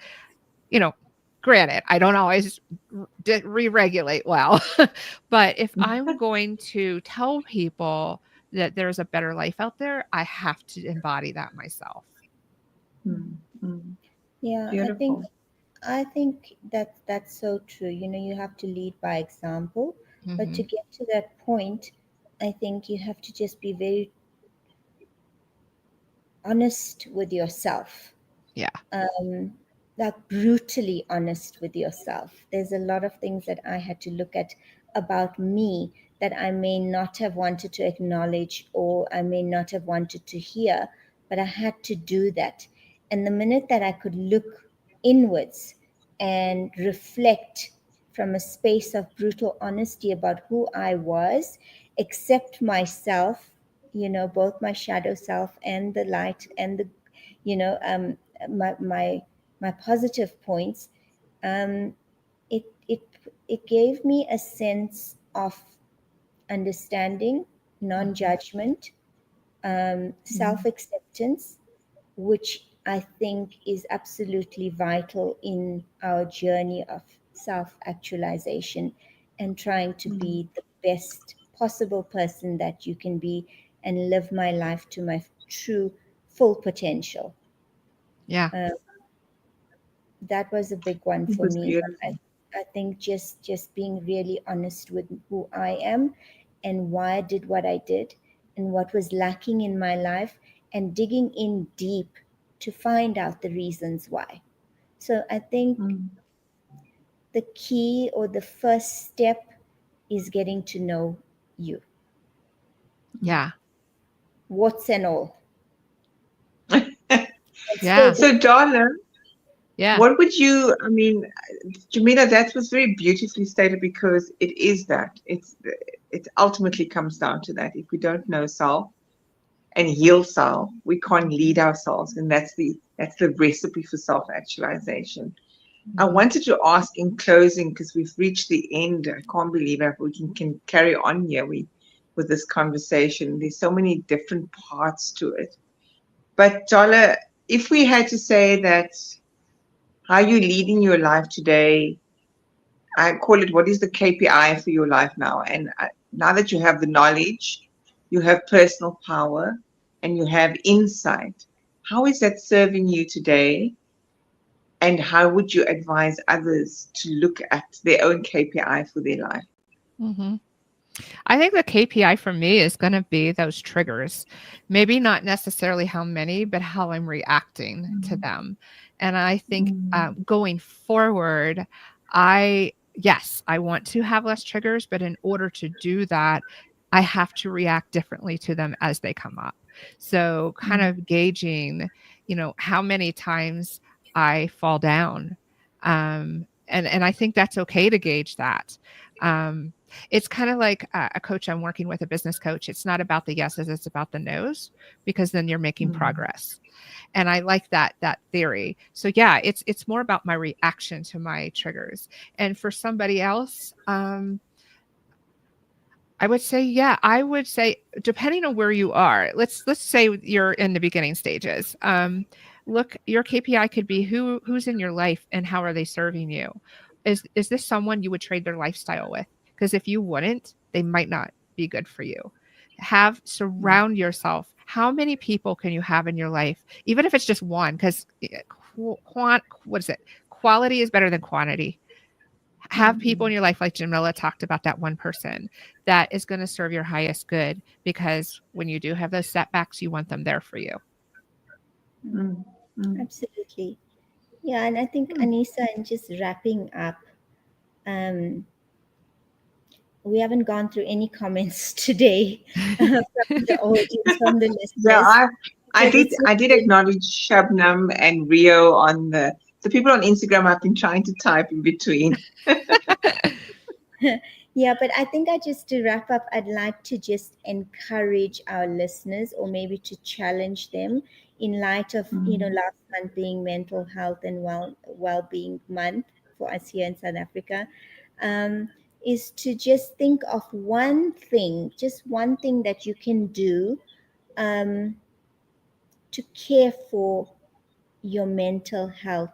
you know, granted, I don't always re regulate well, but if I'm going to tell people that there's a better life out there, I have to embody that myself. mm, mm. Yeah, Beautiful. I think that that's so true. You have to lead by example, but to Hmm. get to that point, I think you have to just be very honest with yourself, Yeah. um, like brutally honest with yourself. There's a lot of things that I had to look at about me that I may not have wanted to acknowledge or I may not have wanted to hear, but I had to do that. And the minute that I could look inwards and reflect from a space of brutal honesty about who I was, accept myself, both my shadow self and the light and the, you know, my my positive points. Um, it it it gave me a sense of understanding, non-judgment, Mm. self-acceptance, which I think is absolutely vital in our journey of self-actualization and trying to Mm. be the best possible person that you can be and live my life to my true full potential. Yeah. Uh, that was a big one It for was me. beautiful. I think just being really honest with who I am and why I did what I did and what was lacking in my life and digging in deep to find out the reasons why. So I think Mm. the key or the first step is getting to know you, Yeah. warts and all, and still Yeah. be. So, Darla, Yeah. what would you, I mean, Jamila, that was very beautifully stated because it is that. It ultimately comes down to that. If we don't know self and heal self, we can't lead ourselves. And that's the recipe for self-actualization. I Mhm. wanted to ask in closing, because we've reached the end. I can't believe that we can carry on here with this conversation. There's so many different parts to it. But Darla, if we had to say that how you leading your life today, I call it, what is the KPI for your life now? And now that you have the knowledge, you have personal power, and you have insight, how is that serving you today? And how would you advise others to look at their own KPI for their life? Hmm. I think the KPI for me is going to be those triggers. Maybe not necessarily how many, but how I'm reacting to Mm. them. And I think Mm. going forward, yes, I want to have less triggers, but in order to do that, I have to react differently to them as they come up. So, kind Mm. of gauging, how many times I fall down. And I think that's okay to gauge that. It's kind of like a coach I'm working with, a business coach. It's not about the yeses, it's about the nos, because then you're making Mm. progress. And I like that theory. So yeah, it's more about my reaction to my triggers. And for somebody else, I would say depending on where you are, let's say you're in the beginning stages. Look, your KPI could be who's in your life and how are they serving you. Is this someone you would trade their lifestyle with? Because if you wouldn't, they might not be good for you. Mm. Surround yourself. How many people can you have in your life, even if it's just one? Because what is it? Quality is better than quantity. Have people Mm. in your life, like Jamila talked about, that one person that is going to serve your highest good, because when you do have those setbacks, you want them there for you. Mm. Mm. Mm. Absolutely. Yeah, and I think Mm. Anissa, and just wrapping up, um, we haven't gone through any comments today from the audience, from the Yeah, listeners, I because did it's I did been, acknowledge Shabnam and Rio on the people on Instagram. I've been trying to type in between. yeah, but I think just to wrap up, I'd like to just encourage our listeners, or maybe to challenge them in light of, Mm. last month being mental health and well-being month for us here in South Africa, um, is to just think of one thing, just one thing that you can do, um, to care for your mental health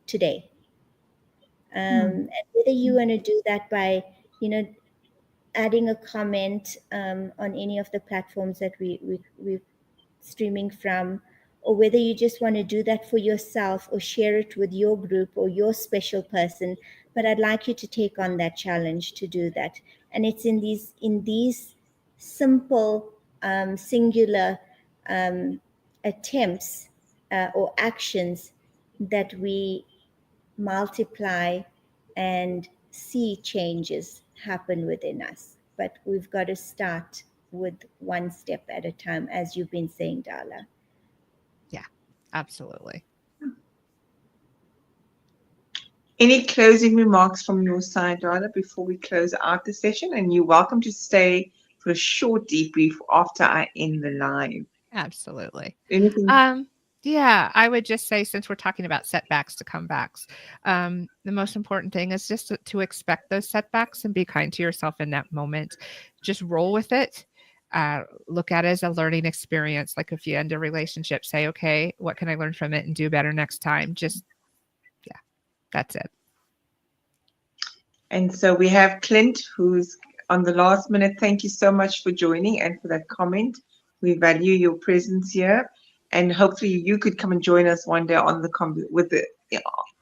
today. Mm. And whether you want to do that by, you know, adding a comment on any of the platforms that we're streaming from, or whether you just want to do that for yourself or share it with your group or your special person. But I'd like you to take on that challenge to do that. And it's in these simple, singular um, attempts or actions that we multiply and see changes happen within us. But we've got to start with one step at a time, as you've been saying, Darla. Yeah, absolutely. Any closing remarks from your side, Darla, before we close out the session? And you're welcome to stay for a short debrief after I end the live. Absolutely. Anything? Yeah, I would just say, since we're talking about setbacks to comebacks, the most important thing is just to expect those setbacks and be kind to yourself in that moment. Just roll with it. Look at it as a learning experience. Like if you end a relationship, say, okay, what can I learn from it and do better next time? Just, yeah, that's it. And so we have Clint, who's on the last minute. Thank you so much for joining and for that comment. We value your presence here, and hopefully you could come and join us one day on the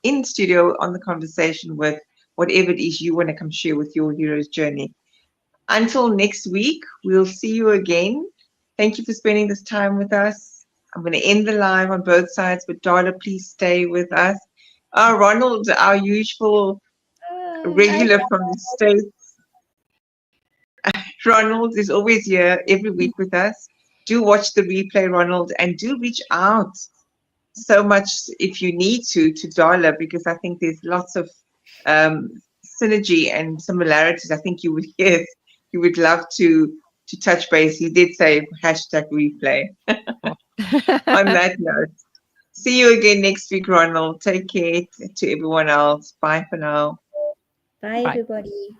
in studio on the conversation with whatever it is you want to come share with your hero's journey. Until next week, we'll see you again. Thank you for spending this time with us. I'm going to end the live on both sides, but Darla, please stay with us. Ronald, our usual regular from the States. Ronald is always here every week with us. Do watch the replay, Ronald, and do reach out so much if you need to Darla, because I think there's lots of synergy and similarities. I think you would love to touch base. He did say #replay. On that note, see you again next week, Ronald. Take care to everyone else. Bye for now. Bye, Bye. everybody.